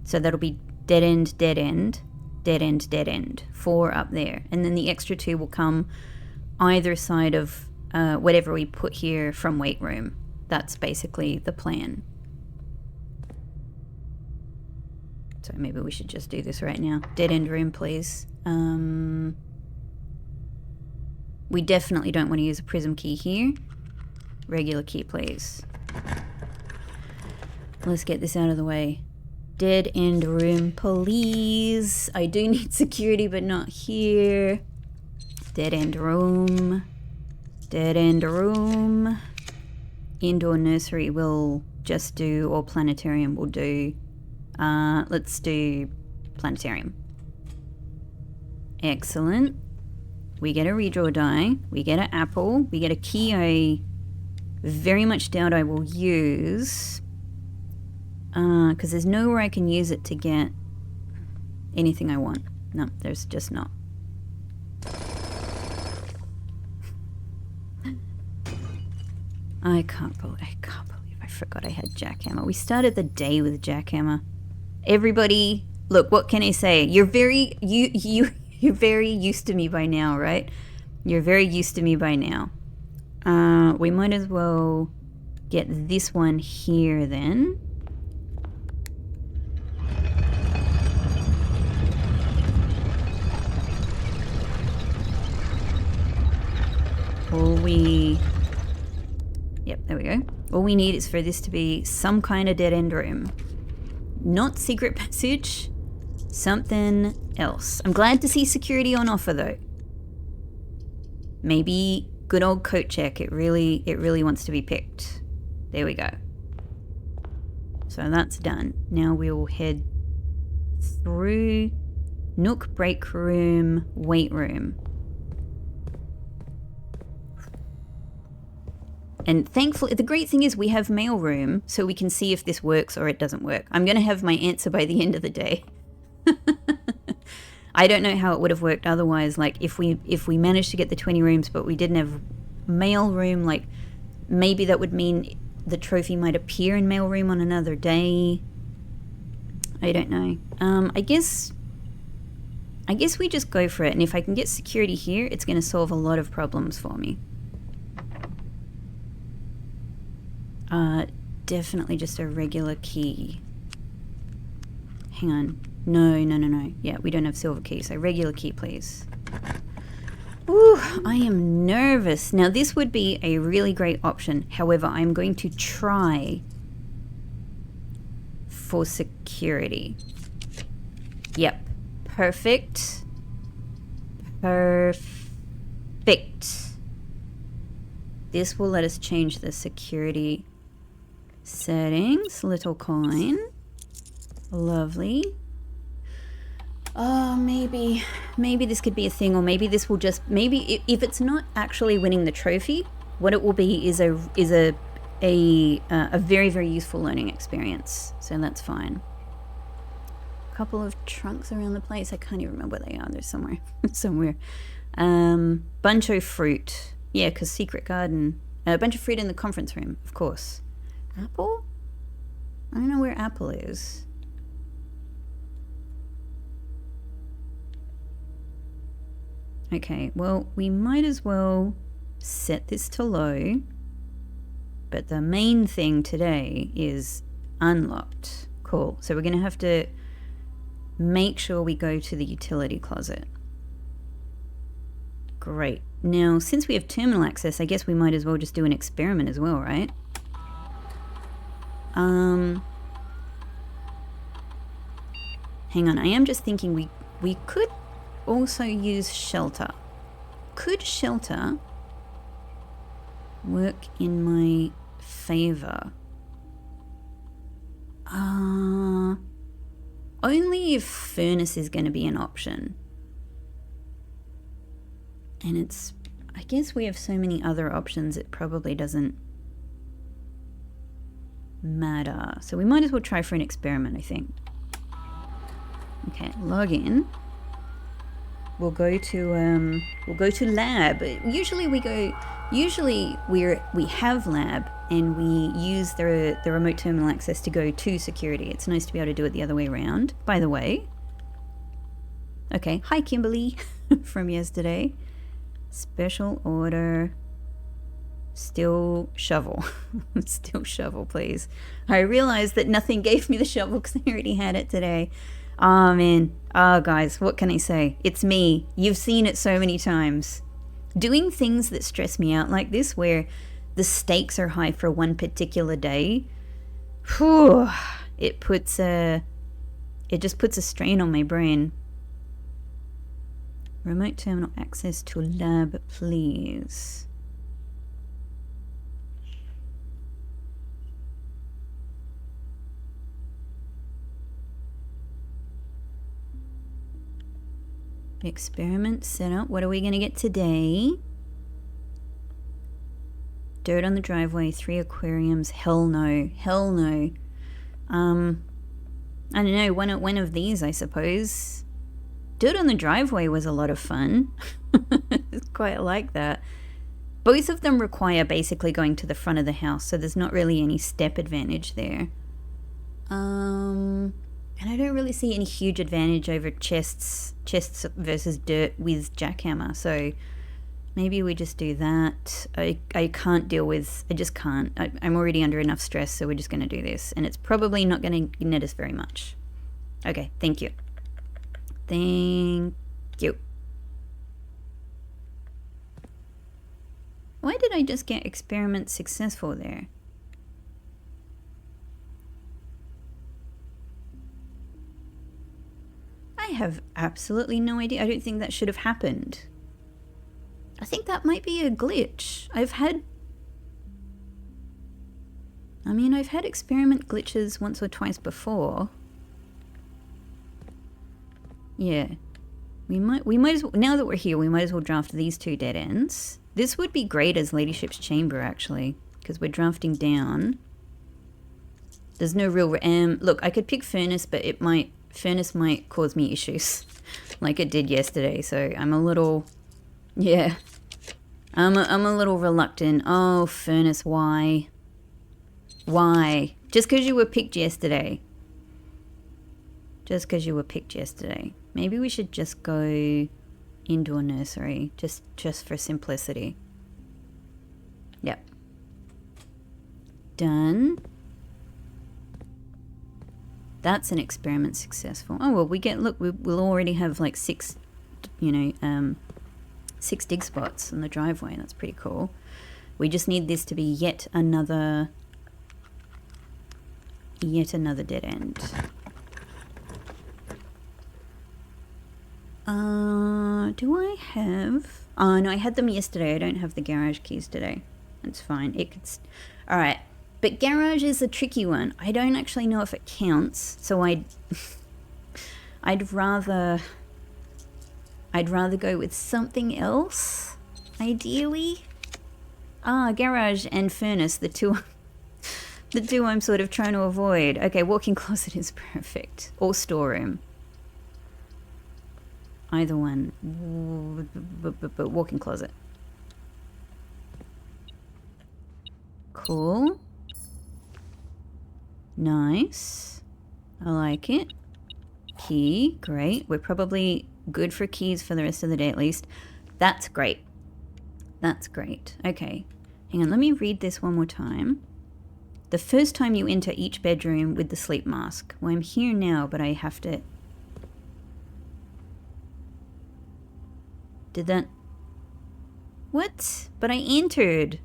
So that'll be dead end, dead end, dead end, dead end. 4 up there. And then the extra 2 will come either side of whatever we put here from weight room. That's basically the plan. So maybe we should just do this right now. Dead end room, please. We definitely don't want to use a prism key here. Regular key, please. Let's get this out of the way. Dead end room, please. I do need security, but not here. Dead end room. Dead end room. Indoor nursery will just do, or planetarium will do. Let's do planetarium. Excellent. We get a redraw die, we get an apple, we get a key I very much doubt I will use. Because there's nowhere I can use it to get anything I want. No, there's just not. I can't believe I forgot I had jackhammer. We started the day with jackhammer. Everybody, look, what can I say? You're very used to me by now, right? You're very used to me by now. We might as well get this one here then. Yep, there we go. All we need is for this to be some kind of dead end room. Not secret passage. Something else. I'm glad to see security on offer though. Maybe good old coat check. It really wants to be picked. There we go. So that's done. Now we'll head through nook, break room, weight room. And thankfully, the great thing is we have mail room, so we can see if this works or it doesn't work. I'm going to have my answer by the end of the day. I don't know how it would have worked otherwise. Like if we managed to get the 20 rooms, but we didn't have mail room, like maybe that would mean the trophy might appear in mail room on another day. I don't know. I guess we just go for it. And if I can get security here, it's going to solve a lot of problems for me. Definitely just a regular key. Hang on. No. Yeah, we don't have silver key, so regular key, please. Ooh, I am nervous. Now, this would be a really great option. However, I'm going to try for security. Yep. Perfect. This will let us change the security settings. Little coin. Lovely. Oh, maybe this could be a thing, or maybe this will just, maybe if it's not actually winning the trophy, what it will be is a very, very useful learning experience. So that's fine. A couple of trunks around the place. I can't even remember where they are. They're somewhere. Bunch of fruit. Yeah, because secret garden. A bunch of fruit in the conference room, of course. Apple? I don't know where Apple is. Okay, well, we might as well set this to low. But the main thing today is unlocked. Cool. So we're going to have to make sure we go to the utility closet. Great. Now, since we have terminal access, I guess we might as well just do an experiment as well, right? Hang on. I am just thinking we could also use shelter. Could shelter work in my favor? Only if furnace is going to be an option. And it's, I guess we have so many other options it probably doesn't matter. So we might as well try for an experiment, I think. Okay, log in. We'll go to lab. Usually we have lab and we use the remote terminal access to go to security. It's nice to be able to do it the other way around, by the way. Okay, hi Kimberly from yesterday. Special order. Still shovel. Still shovel, please. I realized that nothing gave me the shovel because I already had it today. Oh man. Oh guys, what can I say? It's me. You've seen it so many times. Doing things that stress me out like this, where the stakes are high for one particular day, whew, it just puts a strain on my brain. Remote terminal access to lab, please. Experiment setup. What are we going to get today? Dirt on the driveway, 3 aquariums. Hell no. Hell no. I don't know, one of these, I suppose. Dirt on the driveway was a lot of fun. It's quite like that. Both of them require basically going to the front of the house, so there's not really any step advantage there. And I don't really see any huge advantage over chests versus dirt with jackhammer, so maybe we just do that. I can't deal with, I just can't. I'm already under enough stress, so we're just going to do this, and it's probably not going to net us very much. Okay, thank you. Thank you. Why did I just get experiment successful there? I have absolutely no idea. I don't think that should have happened. I think that might be a glitch. I've had experiment glitches once or twice before. Yeah. We might as well, now that we're here, we might as well draft these 2 dead ends. This would be great as Ladyship's Chamber, actually, because we're drafting down. There's no real, look, I could pick Furnace, but Furnace might cause me issues, like it did yesterday, so I'm a little, yeah. I'm a little reluctant. Oh, Furnace, why? Why? Just because you were picked yesterday. Just because you were picked yesterday. Maybe we should just go indoor nursery, just for simplicity. Yep. Done. That's an experiment successful. Oh, well, we'll already have like 6, 6 dig spots on the driveway. That's pretty cool. We just need this to be yet another dead end. Do I have... Oh, no, I had them yesterday. I don't have the garage keys today. That's fine. Alright. But garage is a tricky one. I don't actually know if it counts, so I'd rather go with something else, ideally. Garage and furnace, the two I'm sort of trying to avoid. Okay, walk-in closet is perfect. Or storeroom. Either one. But walk-in closet. Cool. Nice. I like it. Key, great. We're probably good for keys for the rest of the day at least. That's great. That's great. Okay. Hang on, let me read this one more time. The first time you enter each bedroom with the sleep mask. Well, I'm here now, but I have to... Did that... What? But I entered.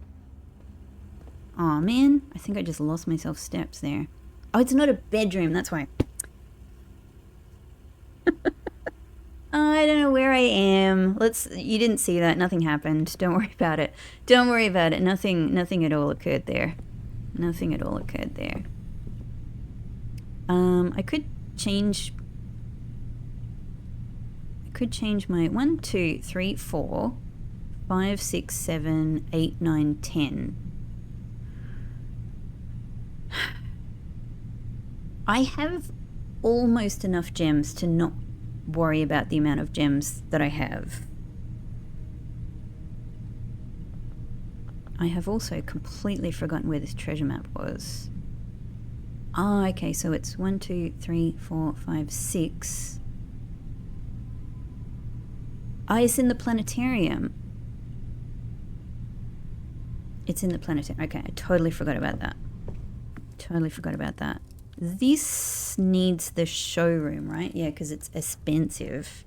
Aw, man. I think I just lost myself steps there. Oh, it's not a bedroom. That's why. I don't know where I am. You didn't see that. Nothing happened. Don't worry about it. Don't worry about it. Nothing at all occurred there. Nothing at all occurred there. I could change my 1, 2, 3, 4, 5, 6, 7, 8, 9, 10. I have almost enough gems to not worry about the amount of gems that I have. I have also completely forgotten where this treasure map was. Ah, okay, so it's 1, 2, 3, 4, 5, 6. Ah, it's in the planetarium. It's in the planetarium. Okay, I totally forgot about that. Totally forgot about that. This needs the showroom, right? Yeah, because it's expensive.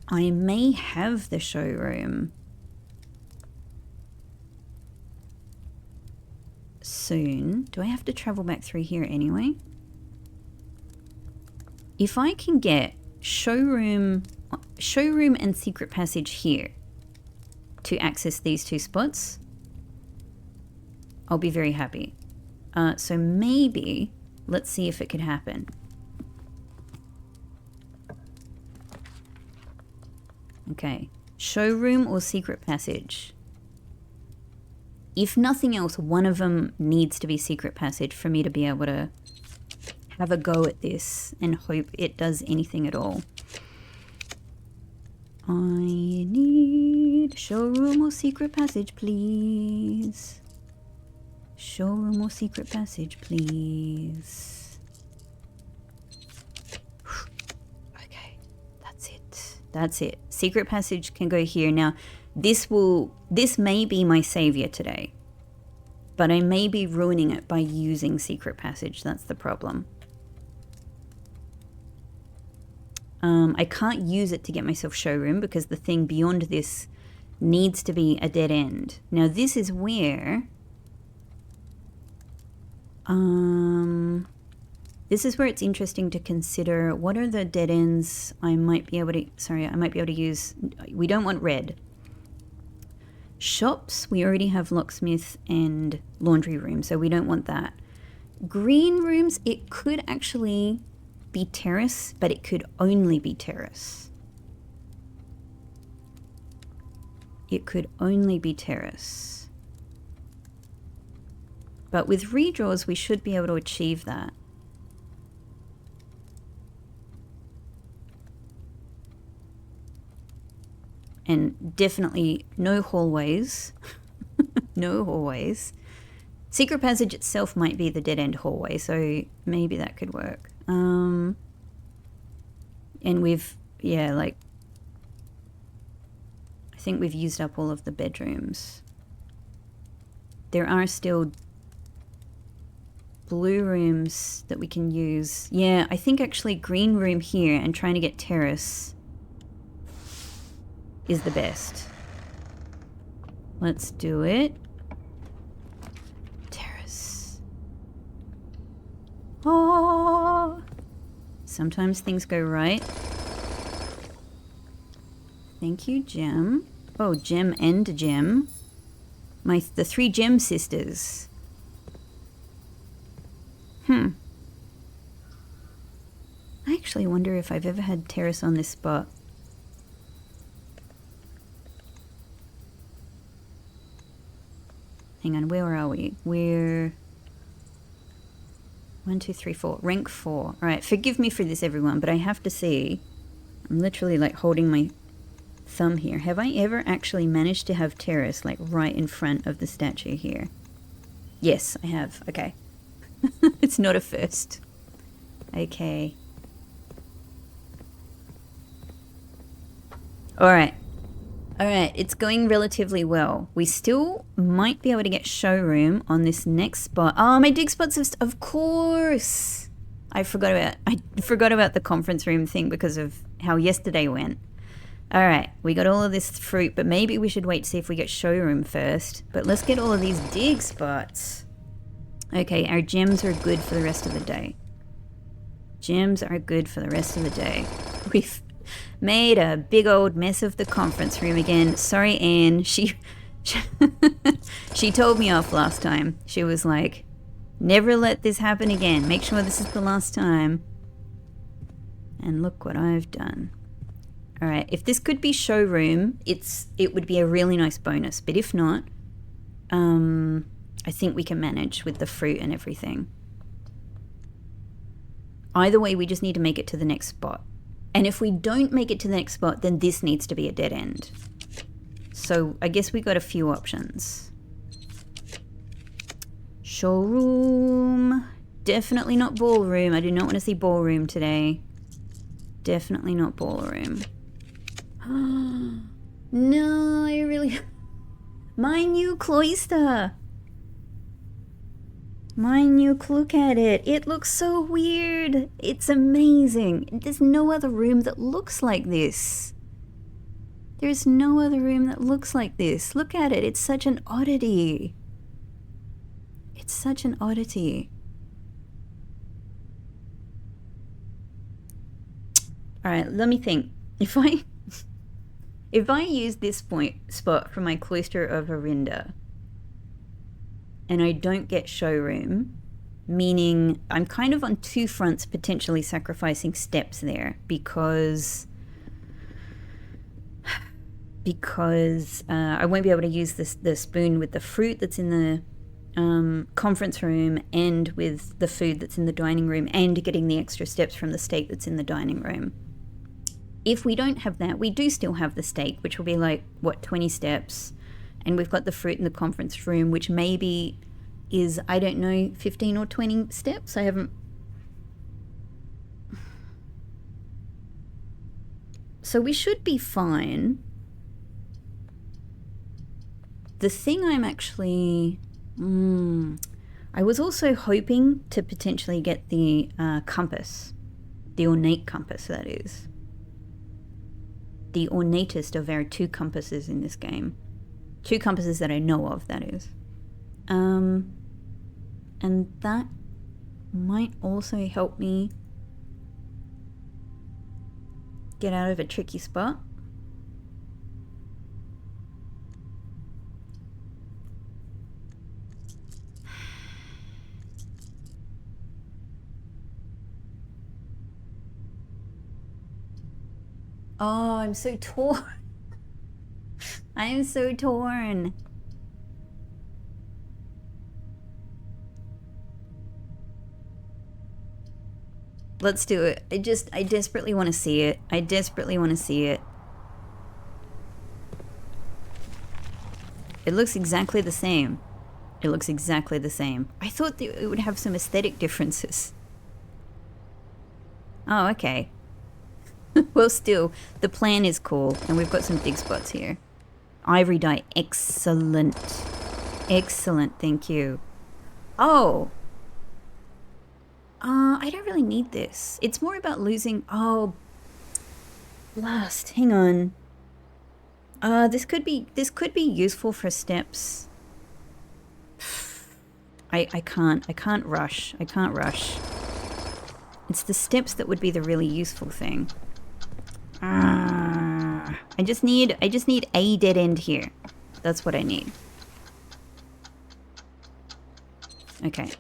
I may have the showroom soon. Do I have to travel back through here anyway? If I can get showroom and secret passage here to access these two spots, I'll be very happy. So maybe, let's see if it could happen. Okay, showroom or secret passage. If nothing else, one of them needs to be secret passage for me to be able to have a go at this and hope it does anything at all. I need showroom or secret passage, please. Showroom or secret passage, please. Okay, that's it. That's it. Secret passage can go here. Now, this may be my savior today, but I may be ruining it by using secret passage. That's the problem. I can't use it to get myself showroom because the thing beyond this needs to be a dead end. Now, this is where... this is where it's interesting to consider what are the dead ends I might be able to use. We don't want red. Shops, we already have locksmith and laundry room, so we don't want that. Green rooms, it could actually be terrace, but it could only be terrace. It could only be terrace. But with redraws, we should be able to achieve that. And definitely no hallways. No hallways. Secret passage itself might be the dead end hallway, so maybe that could work. And we've, yeah, like, I think we've used up all of the bedrooms. There are still blue rooms that we can use. Yeah, I think actually green room here and trying to get terrace is the best. Let's do it. Terrace. Oh, sometimes things go right. Thank you, Gem. Oh, Gem and Gem. The 3 Gem sisters. I actually wonder if I've ever had terrace on this spot. Hang on, where are we? We're 1, 2, 3, 4. Rank 4. All right, forgive me for this, everyone, but I have to see. I'm literally like holding my thumb here. Have I ever actually managed to have terrace like right in front of the statue here? Yes, I have. Okay. It's not a first. Okay. Alright. Alright, it's going relatively well. We still might be able to get showroom on this next spot. Oh, my dig spots of course! I forgot about the conference room thing because of how yesterday went. Alright, we got all of this fruit, but maybe we should wait to see if we get showroom first. But let's get all of these dig spots. Okay, our gems are good for the rest of the day. Gems are good for the rest of the day. We've made a big old mess of the conference room again. Sorry, Anne. She told me off last time. She was like, never let this happen again. Make sure this is the last time. And look what I've done. Alright, if this could be showroom, it would be a really nice bonus. But if not, I think we can manage with the fruit and everything. Either way, we just need to make it to the next spot. And if we don't make it to the next spot, then this needs to be a dead end. So I guess we got a few options. Showroom. Definitely not ballroom. I do not want to see ballroom today. Definitely not ballroom. No, I really... My new cloister. My new look at it. It looks so weird. It's amazing. There's no other room that looks like this. There's no other room that looks like this. Look at it. It's such an oddity. It's such an oddity. Alright, let me think. If I use this spot for my cloister of Arinda, and I don't get showroom, meaning I'm kind of on two fronts potentially sacrificing steps there because I won't be able to use the spoon with the fruit that's in the conference room and with the food that's in the dining room and getting the extra steps from the steak that's in the dining room. If we don't have that, we do still have the steak, which will be like, what, 20 steps. And we've got the fruit in the conference room, which maybe is, I don't know, 15 or 20 steps. I haven't... So we should be fine. The thing I'm actually... I was also hoping to potentially get the compass. The ornate compass, that is. The ornatest of our two compasses in this game. Two compasses that I know of, that is. And that might also help me get out of a tricky spot. Oh, I'm so torn. I am so torn. Let's do it. I desperately want to see it. I desperately want to see it. It looks exactly the same. It looks exactly the same. I thought that it would have some aesthetic differences. Oh, okay. Well, still, the plan is cool, and we've got some dig spots here. Ivory dye, excellent. Excellent, thank you. Oh! I don't really need this. It's more about losing... Oh, blast, hang on. This could be useful for steps. I can't rush. I can't rush. It's the steps that would be the really useful thing. I just need a dead end here. That's what I need. Okay.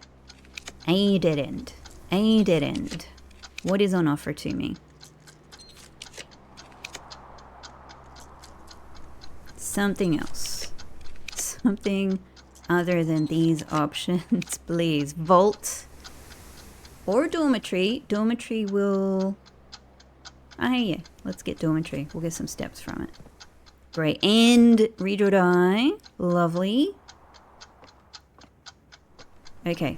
A dead end. A dead end. What is on offer to me? Something else. Something other than these options, please. Vault or dormitory. Dormitory will... Ah, yeah. Let's get dormitory. We'll get some steps from it. Great. And redraw die. Lovely. Okay.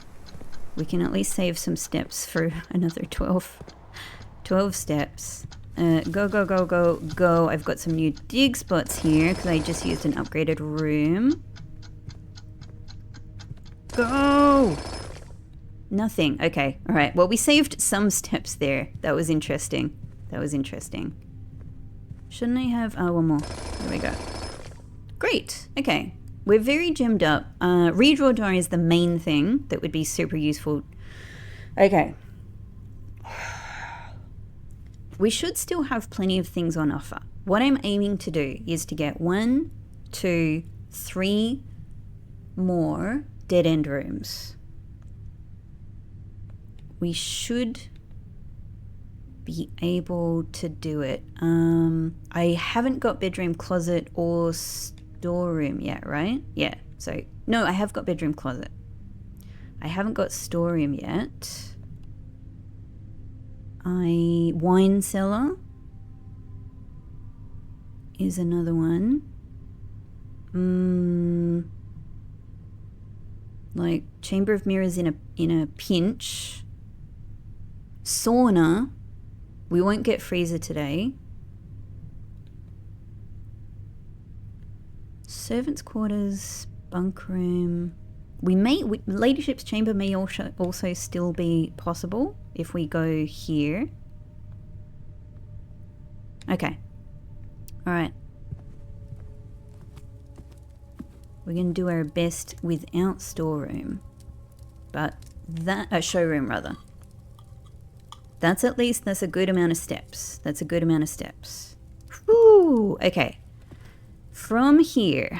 We can at least save some steps for another 12 steps. Go, go, go, go, go. I've got some new dig spots here because I just used an upgraded room. Go! Nothing. Okay. All right. Well, we saved some steps there. That was interesting. That was interesting. Shouldn't I have... Oh, one more. There we go. Great. Okay. We're very gemmed up. Redraw die is the main thing that would be super useful. Okay. We should still have plenty of things on offer. What I'm aiming to do is to get 1, 2, 3 more dead-end rooms. We should be able to do it. I haven't got bedroom, closet, or storeroom yet, right? Yeah, so... No, I have got bedroom, closet. I haven't got storeroom yet. Wine cellar is another one. Like chamber of mirrors in a pinch. Sauna. We won't get freezer today. Servants' quarters, bunk room. Ladyship's chamber may also still be possible if we go here. Okay. Alright. We're going to do our best without storeroom. But that... showroom, rather. That's a good amount of steps. That's a good amount of steps. Whew! Okay. From here.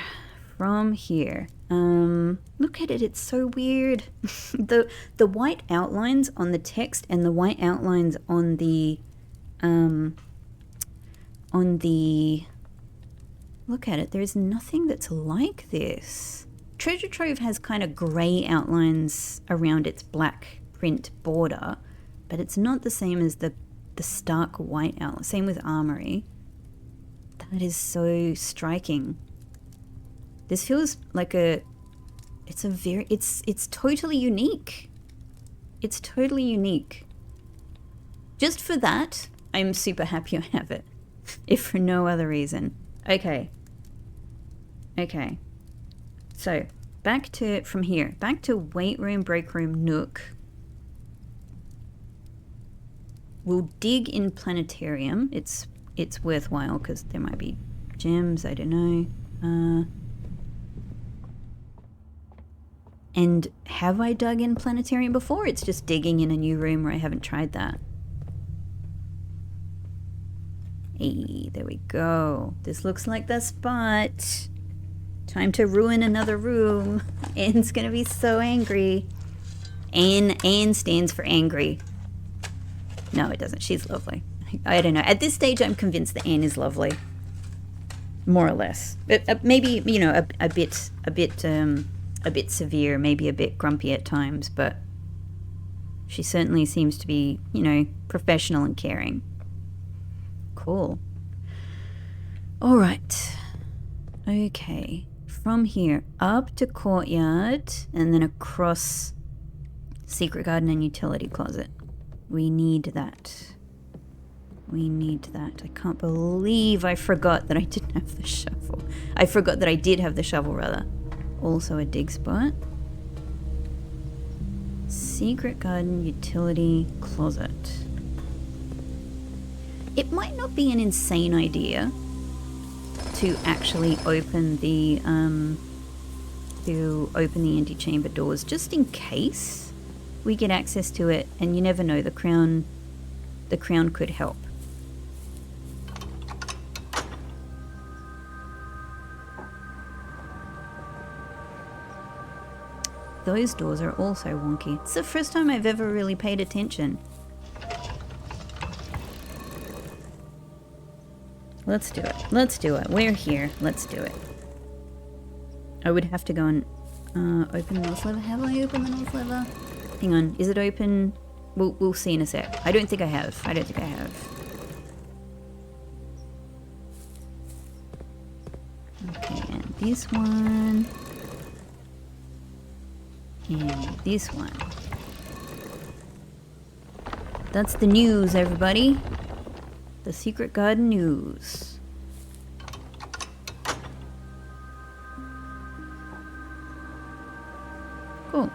Look at it, it's so weird. The white outlines on the text and the white outlines on the look at it, there's nothing that's like this. Treasure Trove has kind of grey outlines around its black print border, but it's not the same as the stark white outline. Same with Armory. That is so striking. This feels like it's totally unique. It's totally unique. Just for that, I'm super happy I have it. If for no other reason. Okay. Okay. So, back to weight room, break room, nook. We'll dig in planetarium. It's worthwhile because there might be gems, I don't know. And have I dug in planetarium before? It's just digging in a new room where I haven't tried that. Hey, there we go. This looks like the spot. Time to ruin another room. Anne's gonna be so angry. Anne stands for angry. No, it doesn't. She's lovely. I don't know. At this stage, I'm convinced that Anne is lovely. More or less. Maybe, you know, a bit severe, maybe a bit grumpy at times, but she certainly seems to be, you know, professional and caring. Cool. All right. Okay. From here, up to courtyard, and then across secret garden and utility closet. We need that. We need that. I can't believe I forgot that I didn't have the shovel. I forgot that I did have the shovel, rather. Also a dig spot. Secret garden, utility, closet. It might not be an insane idea to actually open the antechamber doors, just in case we get access to it, and you never know, the crown could help. Those doors are also wonky. It's the first time I've ever really paid attention. Let's do it. Let's do it. We're here. Let's do it. I would have to go and open the north lever. Have I opened the north lever? Hang on. Is it open? We'll see in a sec. I don't think I have. I don't think I have. Okay, and this one. And this one. That's the news, everybody. The secret garden news. Cool.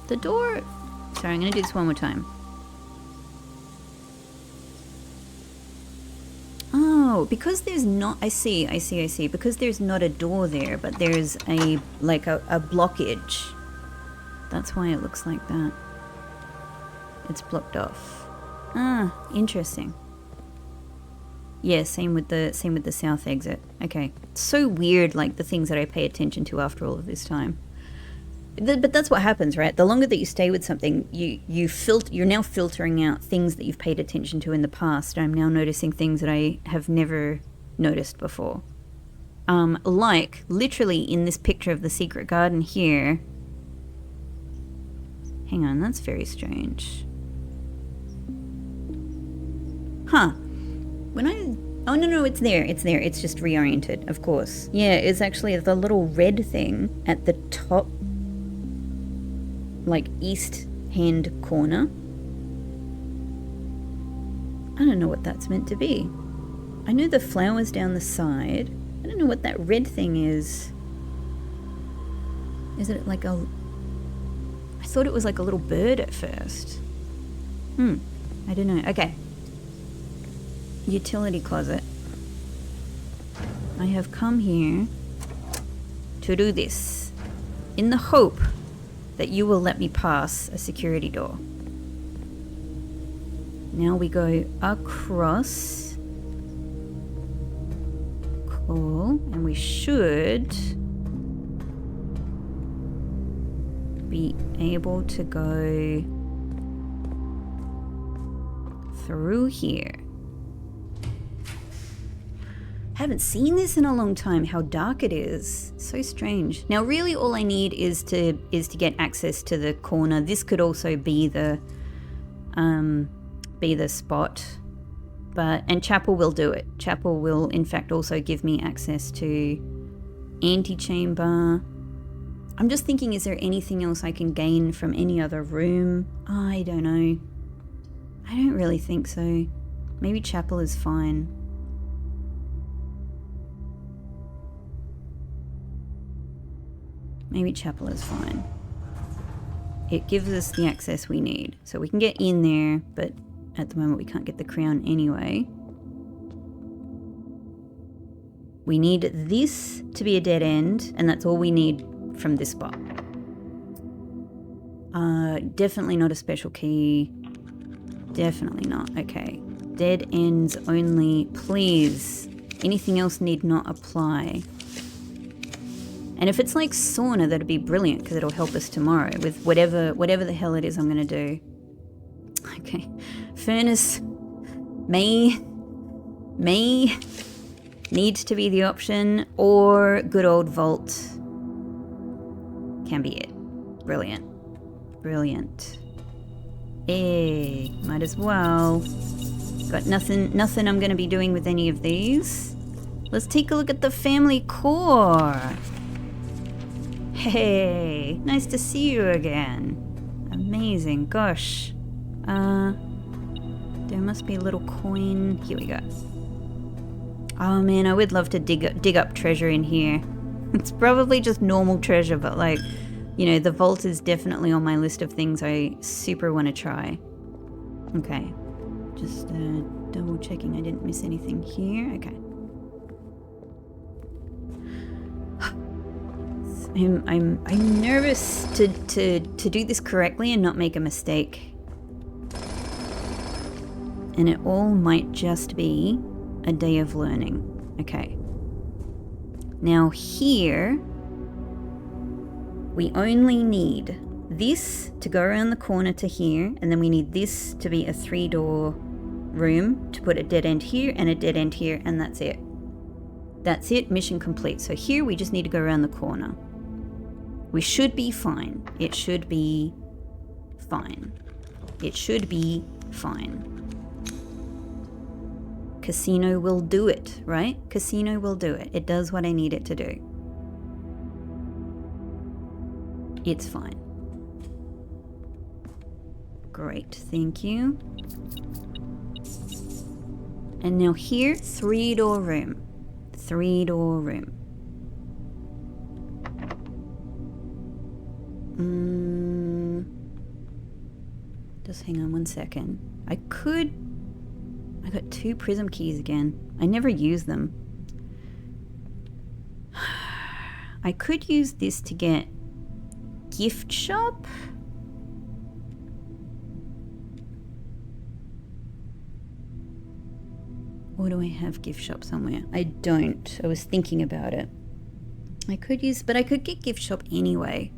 The door... Sorry, I'm gonna do this one more time. Oh, because there's not... I see. Because there's not a door there, but there's a blockage. That's why it looks like that. It's blocked off. Ah, interesting. Yeah, same with the south exit. Okay. It's so weird, like the things that I pay attention to after all of this time. But that's what happens, right? The longer that you stay with something, you're now filtering out things that you've paid attention to in the past. I'm now noticing things that I have never noticed before. Like literally in this picture of the secret garden here. Hang on, that's very strange. Huh. Oh no, it's there. It's just reoriented, of course. Yeah, it's actually the little red thing at the top, like east hand corner. I don't know what that's meant to be. I know the flowers down the side. I don't know what that red thing is. Is it like a... I thought it was like a little bird at first. I don't know. Okay. Utility closet. I have come here to do this in the hope that you will let me pass a security door. Now we go across. Cool. And we should be able to go through here. Haven't seen this in a long time, how dark it is. So strange. Now really all I need is to get access to the corner. This could also be the spot. And Chapel will do it. Chapel will in fact also give me access to antechamber. I'm just thinking, is there anything else I can gain from any other room? I don't know. I don't really think so. Maybe Chapel is fine. Maybe Chapel is fine. It gives us the access we need. So we can get in there, but at the moment we can't get the crown anyway. We need this to be a dead end, and that's all we need from this spot. Definitely not a special key. Definitely not. Okay. Dead ends only, please. Anything else need not apply. And if it's like sauna, that'd be brilliant because it'll help us tomorrow with whatever the hell it is I'm gonna do. Okay. Furnace may need to be the option, or good old vault can be it. Brilliant. Brilliant. Hey, might as well. Got nothing I'm gonna be doing with any of these. Let's take a look at the family core. Hey, nice to see you again. Amazing, gosh. There must be a little coin. Here we go. Oh man, I would love to dig up treasure in here. It's probably just normal treasure, but like, you know, the vault is definitely on my list of things I super want to try. Okay, just double checking I didn't miss anything here. Okay. I'm nervous to do this correctly and not make a mistake. And it all might just be a day of learning. Okay. Now here, we only need this to go around the corner to here, and then we need this to be a 3-door room to put a dead end here and a dead end here, and that's it. That's it, mission complete. So here we just need to go around the corner. We should be fine. It should be fine. It should be fine. Casino will do it, right? Casino will do it. It does what I need it to do. It's fine. Great, thank you. And now here, 3-door room. 3-door room. Just hang on 1 second. I got 2 prism keys again. I never use them. I could use this to get gift shop. Or do I have gift shop somewhere? I don't. I was thinking about it. I could use, but I could get gift shop anyway.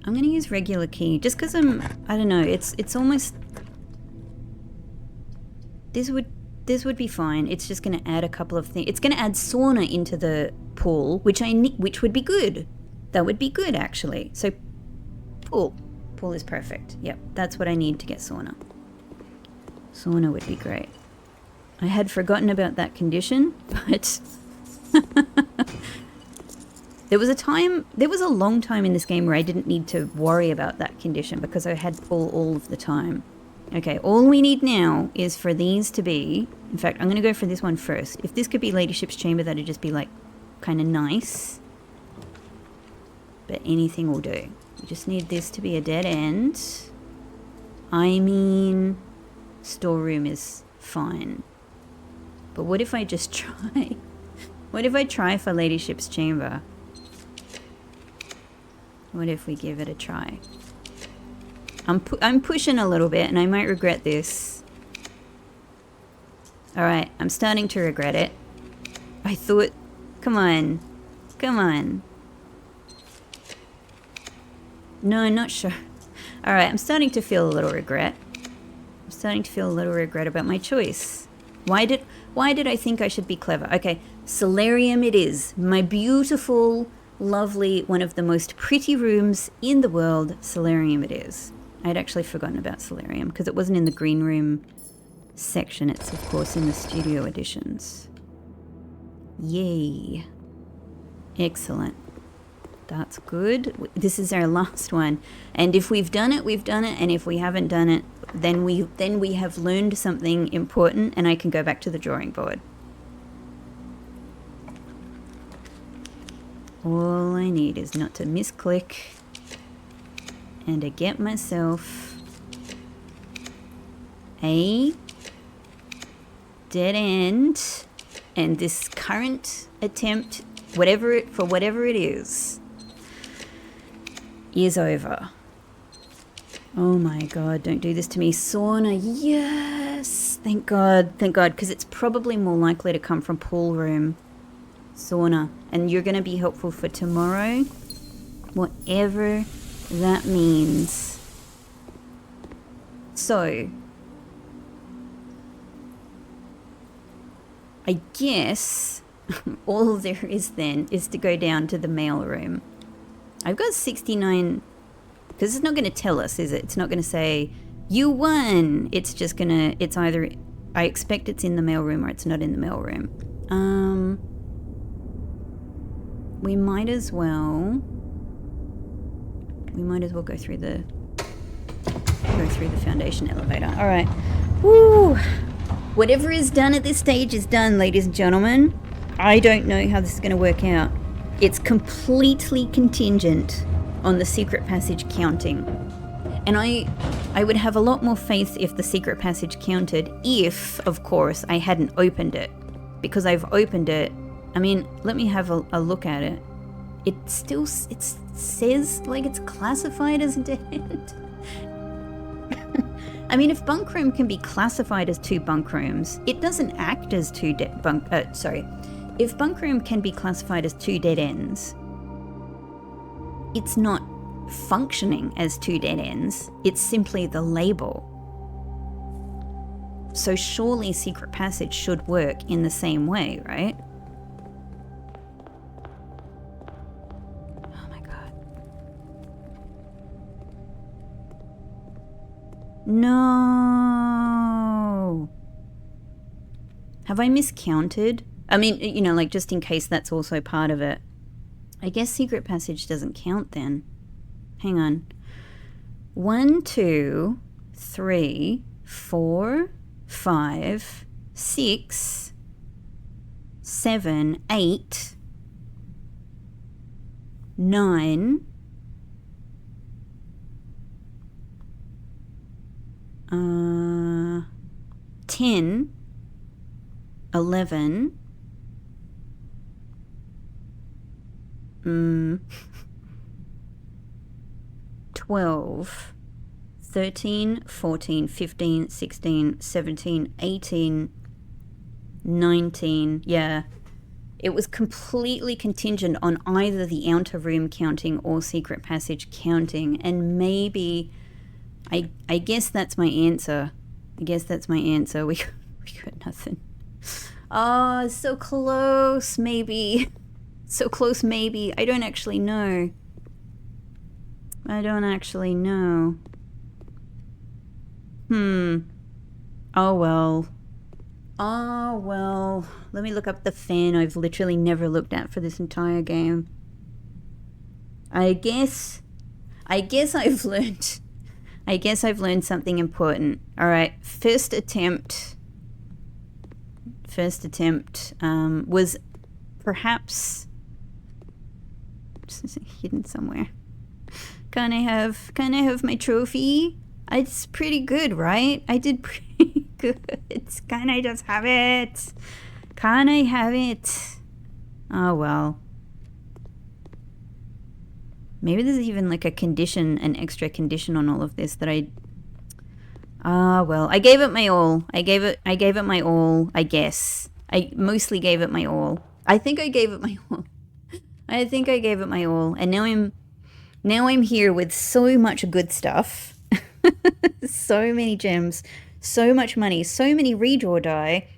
I'm gonna use regular key just because I don't know, it's almost, this would be fine. It's just gonna add a couple of things. It's gonna add sauna into the pool, which would be good. That would be good actually. So pool is perfect. Yep, that's what I need to get sauna. Sauna would be great. I had forgotten about that condition, but there was a long time in this game where I didn't need to worry about that condition because I had pull all of the time. Okay, all we need now is for these to be, in fact, I'm going to go for this one first. If this could be Ladyship's Chamber, that'd just be like kind of nice. But anything will do. We just need this to be a dead end. I mean, storeroom is fine. But what if I just try? What if I try for Ladyship's Chamber? What if we give it a try? I'm pushing a little bit and I might regret this. Alright, I'm starting to regret it. I thought, come on. Come on. No, I'm not sure. Alright, I'm starting to feel a little regret. I'm starting to feel a little regret about my choice. Why did I think I should be clever? Okay, solarium it is. My beautiful, lovely, one of the most pretty rooms in the world. Solarium it is. I'd actually forgotten about solarium because it wasn't in the green room section. It's of course in the studio editions. Yay. Excellent. That's good. This is our last one. And if we've done it, we've done it. And if we haven't done it, then we have learned something important and I can go back to the drawing board. All I need is not to misclick and to get myself a dead end, and this current attempt, whatever it is over. Oh my god, don't do this to me. Sauna, yes! Thank god, because it's probably more likely to come from pool room. Sauna. And you're going to be helpful for tomorrow, whatever that means. So, I guess all there is then is to go down to the mail room. I've got 69, because it's not going to tell us, is it? It's not going to say, you won! It's just going to, it's either, I expect it's in the mail room or it's not in the mail room. We might as well go through the foundation elevator. All right. Woo! Whatever is done at this stage is done, ladies and gentlemen. I don't know how this is going to work out. It's completely contingent on the secret passage counting. And I would have a lot more faith if the secret passage counted if, of course, I hadn't opened it. Because I've opened it. I mean, let me have a look at it. It says like it's classified as a dead end. I mean, if bunk room can be classified as 2 bunk rooms, it doesn't act as 2 If bunk room can be classified as 2 dead ends, it's not functioning as 2 dead ends. It's simply the label. So surely secret passage should work in the same way, right? No. Have I miscounted? I mean, you know, like just in case that's also part of it. I guess secret passage doesn't count then. Hang on. 1, 2, 3, 4, 5, 6, 7, 8, 9, 10, 11, 12, 13, 14, 15, 16, 17, 18, 19. Yeah. It was completely contingent on either the outer room counting or secret passage counting. And maybe, I guess that's my answer. We got nothing. Oh, so close, maybe. So close, maybe. I don't actually know. Oh, well. Let me look up the fan I've literally never looked at for this entire game. I guess I've learned something important. All right, first attempt was perhaps hidden somewhere. Can I have my trophy? It's pretty good, right? I did pretty good. Can I just have it? Can I have it? Oh, well. Maybe there's even like an extra condition on all of this that well, I gave it my all. I gave it my all, I guess. I mostly gave it my all. I think I gave it my all. And now I'm here with so much good stuff. So many gems, so much money, so many redraw die.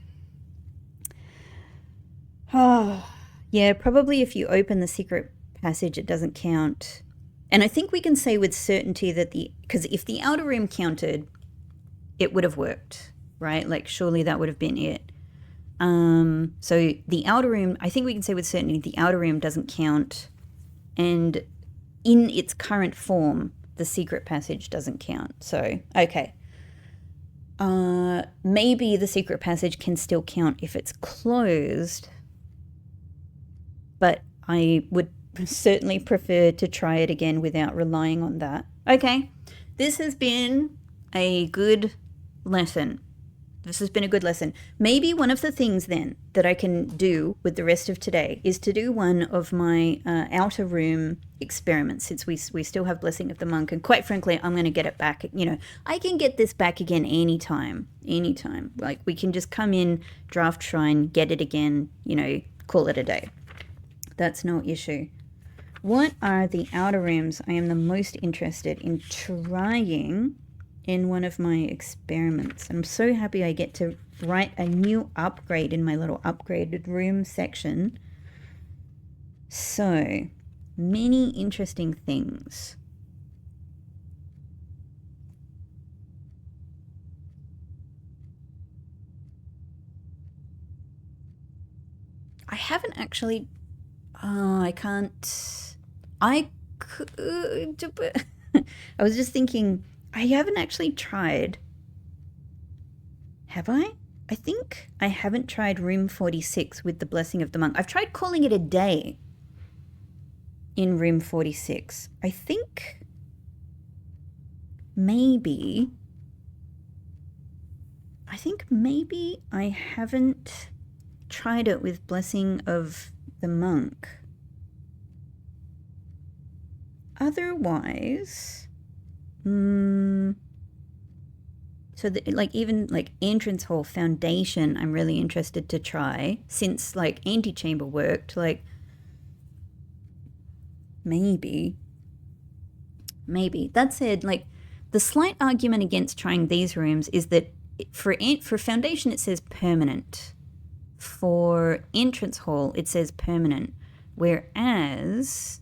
Oh, yeah, probably if you open the secret passage, it doesn't count. And I think we can say with certainty that because if the outer room counted, it would have worked, right? Like surely that would have been it. So the outer room, I think we can say with certainty the outer room doesn't count, and in its current form, the secret passage doesn't count. So, okay. Maybe the secret passage can still count if it's closed, but I would certainly prefer to try it again without relying on that. Okay, this has been a good lesson. Maybe one of the things then that I can do with the rest of today is to do one of my outer room experiments, since we still have Blessing of the Monk, and quite frankly, I'm going to get it back. You know, I can get this back again anytime. Like we can just come in, draft Shrine, get it again, you know, call it a day. That's no issue. What are the outer rooms I am the most interested in trying in one of my experiments? I'm so happy I get to write a new upgrade in my little upgraded room section. So many interesting things. I haven't actually, I can't, I could, I was just thinking, I haven't actually tried. Have I? I think I haven't tried room 46 with the Blessing of the Monk. I've tried calling it a day in room 46. I think maybe I haven't tried it with Blessing of the Monk. Otherwise, so that, like, even like Entrance Hall Foundation, I'm really interested to try, since like Antechamber worked. Like maybe that said, like the slight argument against trying these rooms is that for Foundation it says permanent, for Entrance Hall it says permanent, whereas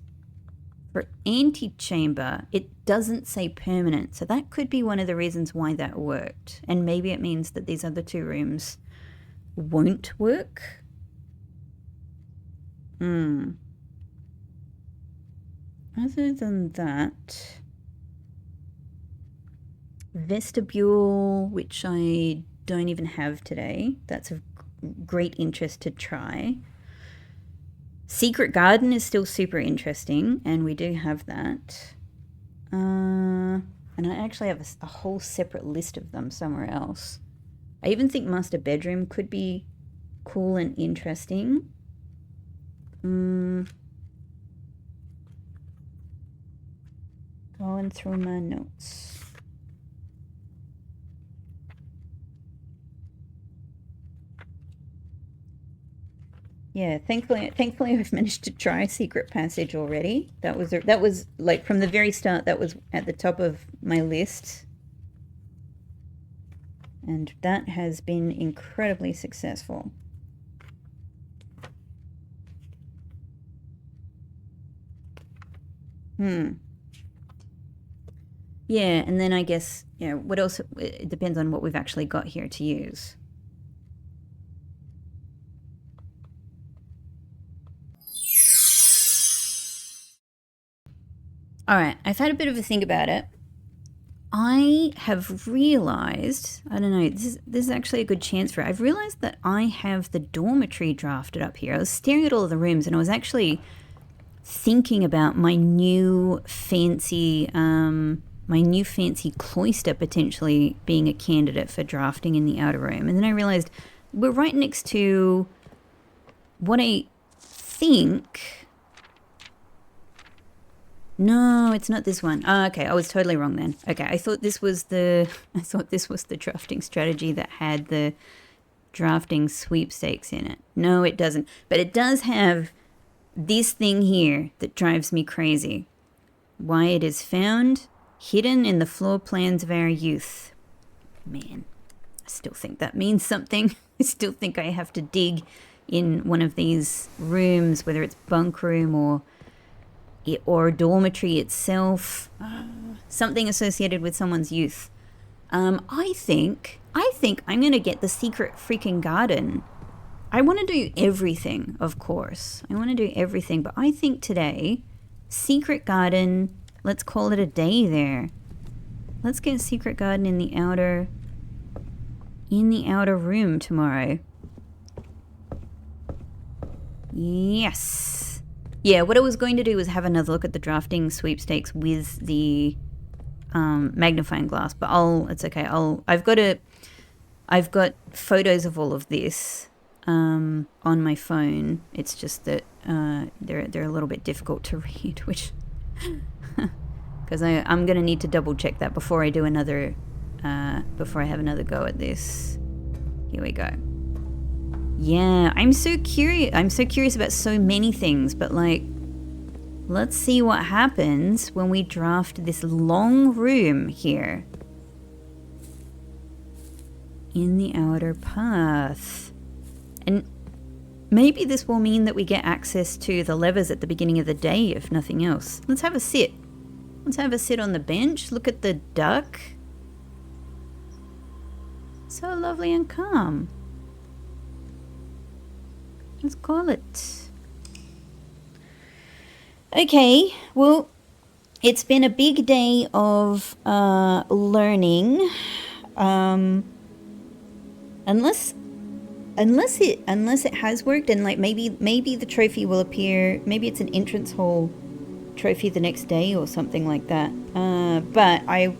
For antechamber, it doesn't say permanent, so that could be one of the reasons why that worked. And maybe it means that these other two rooms won't work. Other than that, vestibule, which I don't even have today. That's of great interest to try. Secret garden is still super interesting, and we do have that. And I actually have a whole separate list of them somewhere else. I even think master bedroom could be cool and interesting. Going through my notes. Yeah, thankfully I've managed to try Secret Passage already. That was like from the very start, that was at the top of my list. And that has been incredibly successful. Yeah, and then I guess, you know, what else, it depends on what we've actually got here to use. All right, I've had a bit of a think about it. I have realized, I don't know, this is actually a good chance for it. I've realized that I have the dormitory drafted up here. I was staring at all of the rooms and I was actually thinking about my new fancy cloister potentially being a candidate for drafting in the outer room. And then I realized we're right next to what I think... No, it's not this one. Oh, okay, I was totally wrong then. Okay, I thought this was the drafting strategy that had the drafting sweepstakes in it. No, it doesn't. But it does have this thing here that drives me crazy. Why it is found hidden in the floor plans of our youth. Man, I still think that means something. I still think I have to dig in one of these rooms, whether it's bunk room or dormitory itself, something associated with someone's youth. I think I'm gonna get the secret freaking garden. I want to do everything, of course. I want to do everything, but I think today, secret garden. Let's call it a day there. Let's get secret garden in the outer room tomorrow. Yes. Yeah, what I was going to do was have another look at the drafting sweepstakes with the magnifying glass, but it's okay. I've got photos of all of this on my phone. It's just that they're a little bit difficult to read, which because I'm gonna need to double check that before I do before I have another go at this. Here we go. Yeah, I'm so curious about so many things, but like, let's see what happens when we draft this long room here in the outer path. And maybe this will mean that we get access to the levers at the beginning of the day, if nothing else. Let's have a sit. Let's have a sit on the bench, look at the duck. So lovely and calm. Let's call it. Okay, well, it's been a big day of learning. Unless it has worked, and like maybe the trophy will appear. Maybe it's an entrance hall trophy the next day or something like that. But I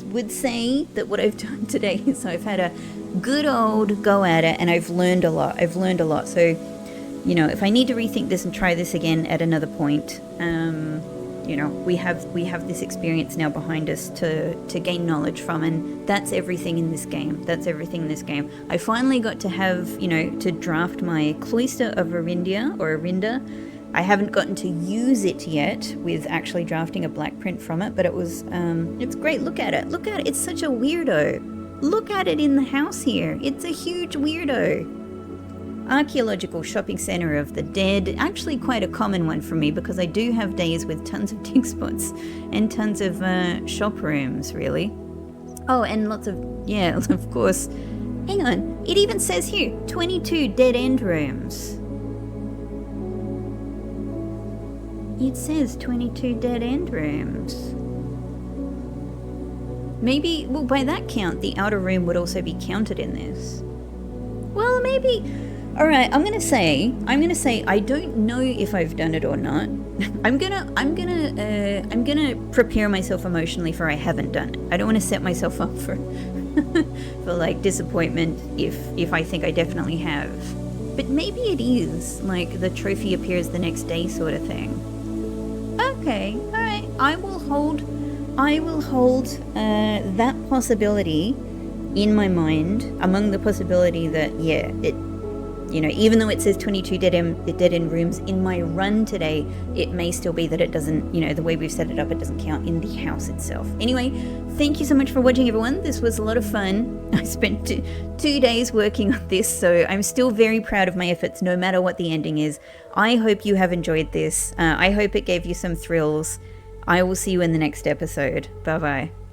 would say that what I've done today is I've had a good old go at it, and I've learned a lot. So, you know, if I need to rethink this and try this again at another point, you know, we have this experience now behind us to gain knowledge from, and that's everything in this game. I finally got to have, you know, to draft my cloister of Arinda. I haven't gotten to use it yet with actually drafting a black print from it, but it's great. Look at it. It's such a weirdo. Look at it in the house here. It's a huge weirdo. Archaeological shopping center of the dead. Actually quite a common one for me because I do have days with tons of dig spots and tons of shop rooms, really. Oh, and lots of, yeah, of course. Hang on, it even says here, 22 dead end rooms. It says 22 dead end rooms. Maybe, well, by that count, the outer room would also be counted in this. Well, maybe. All right, I'm gonna say I don't know if I've done it or not. I'm gonna prepare myself emotionally for I haven't done it. I don't want to set myself up for for like disappointment if I think I definitely have. But maybe it is like the trophy appears the next day sort of thing. Okay, all right. I will hold that possibility in my mind among the possibility that, yeah, it, you know, even though it says 22 dead end rooms in my run today, it may still be that it doesn't, you know, the way we've set it up, it doesn't count in the house itself. Anyway, thank you so much for watching, everyone. This was a lot of fun. I spent 2 days working on this, so I'm still very proud of my efforts, no matter what the ending is. I hope you have enjoyed this. I hope it gave you some thrills. I will see you in the next episode. Bye-bye.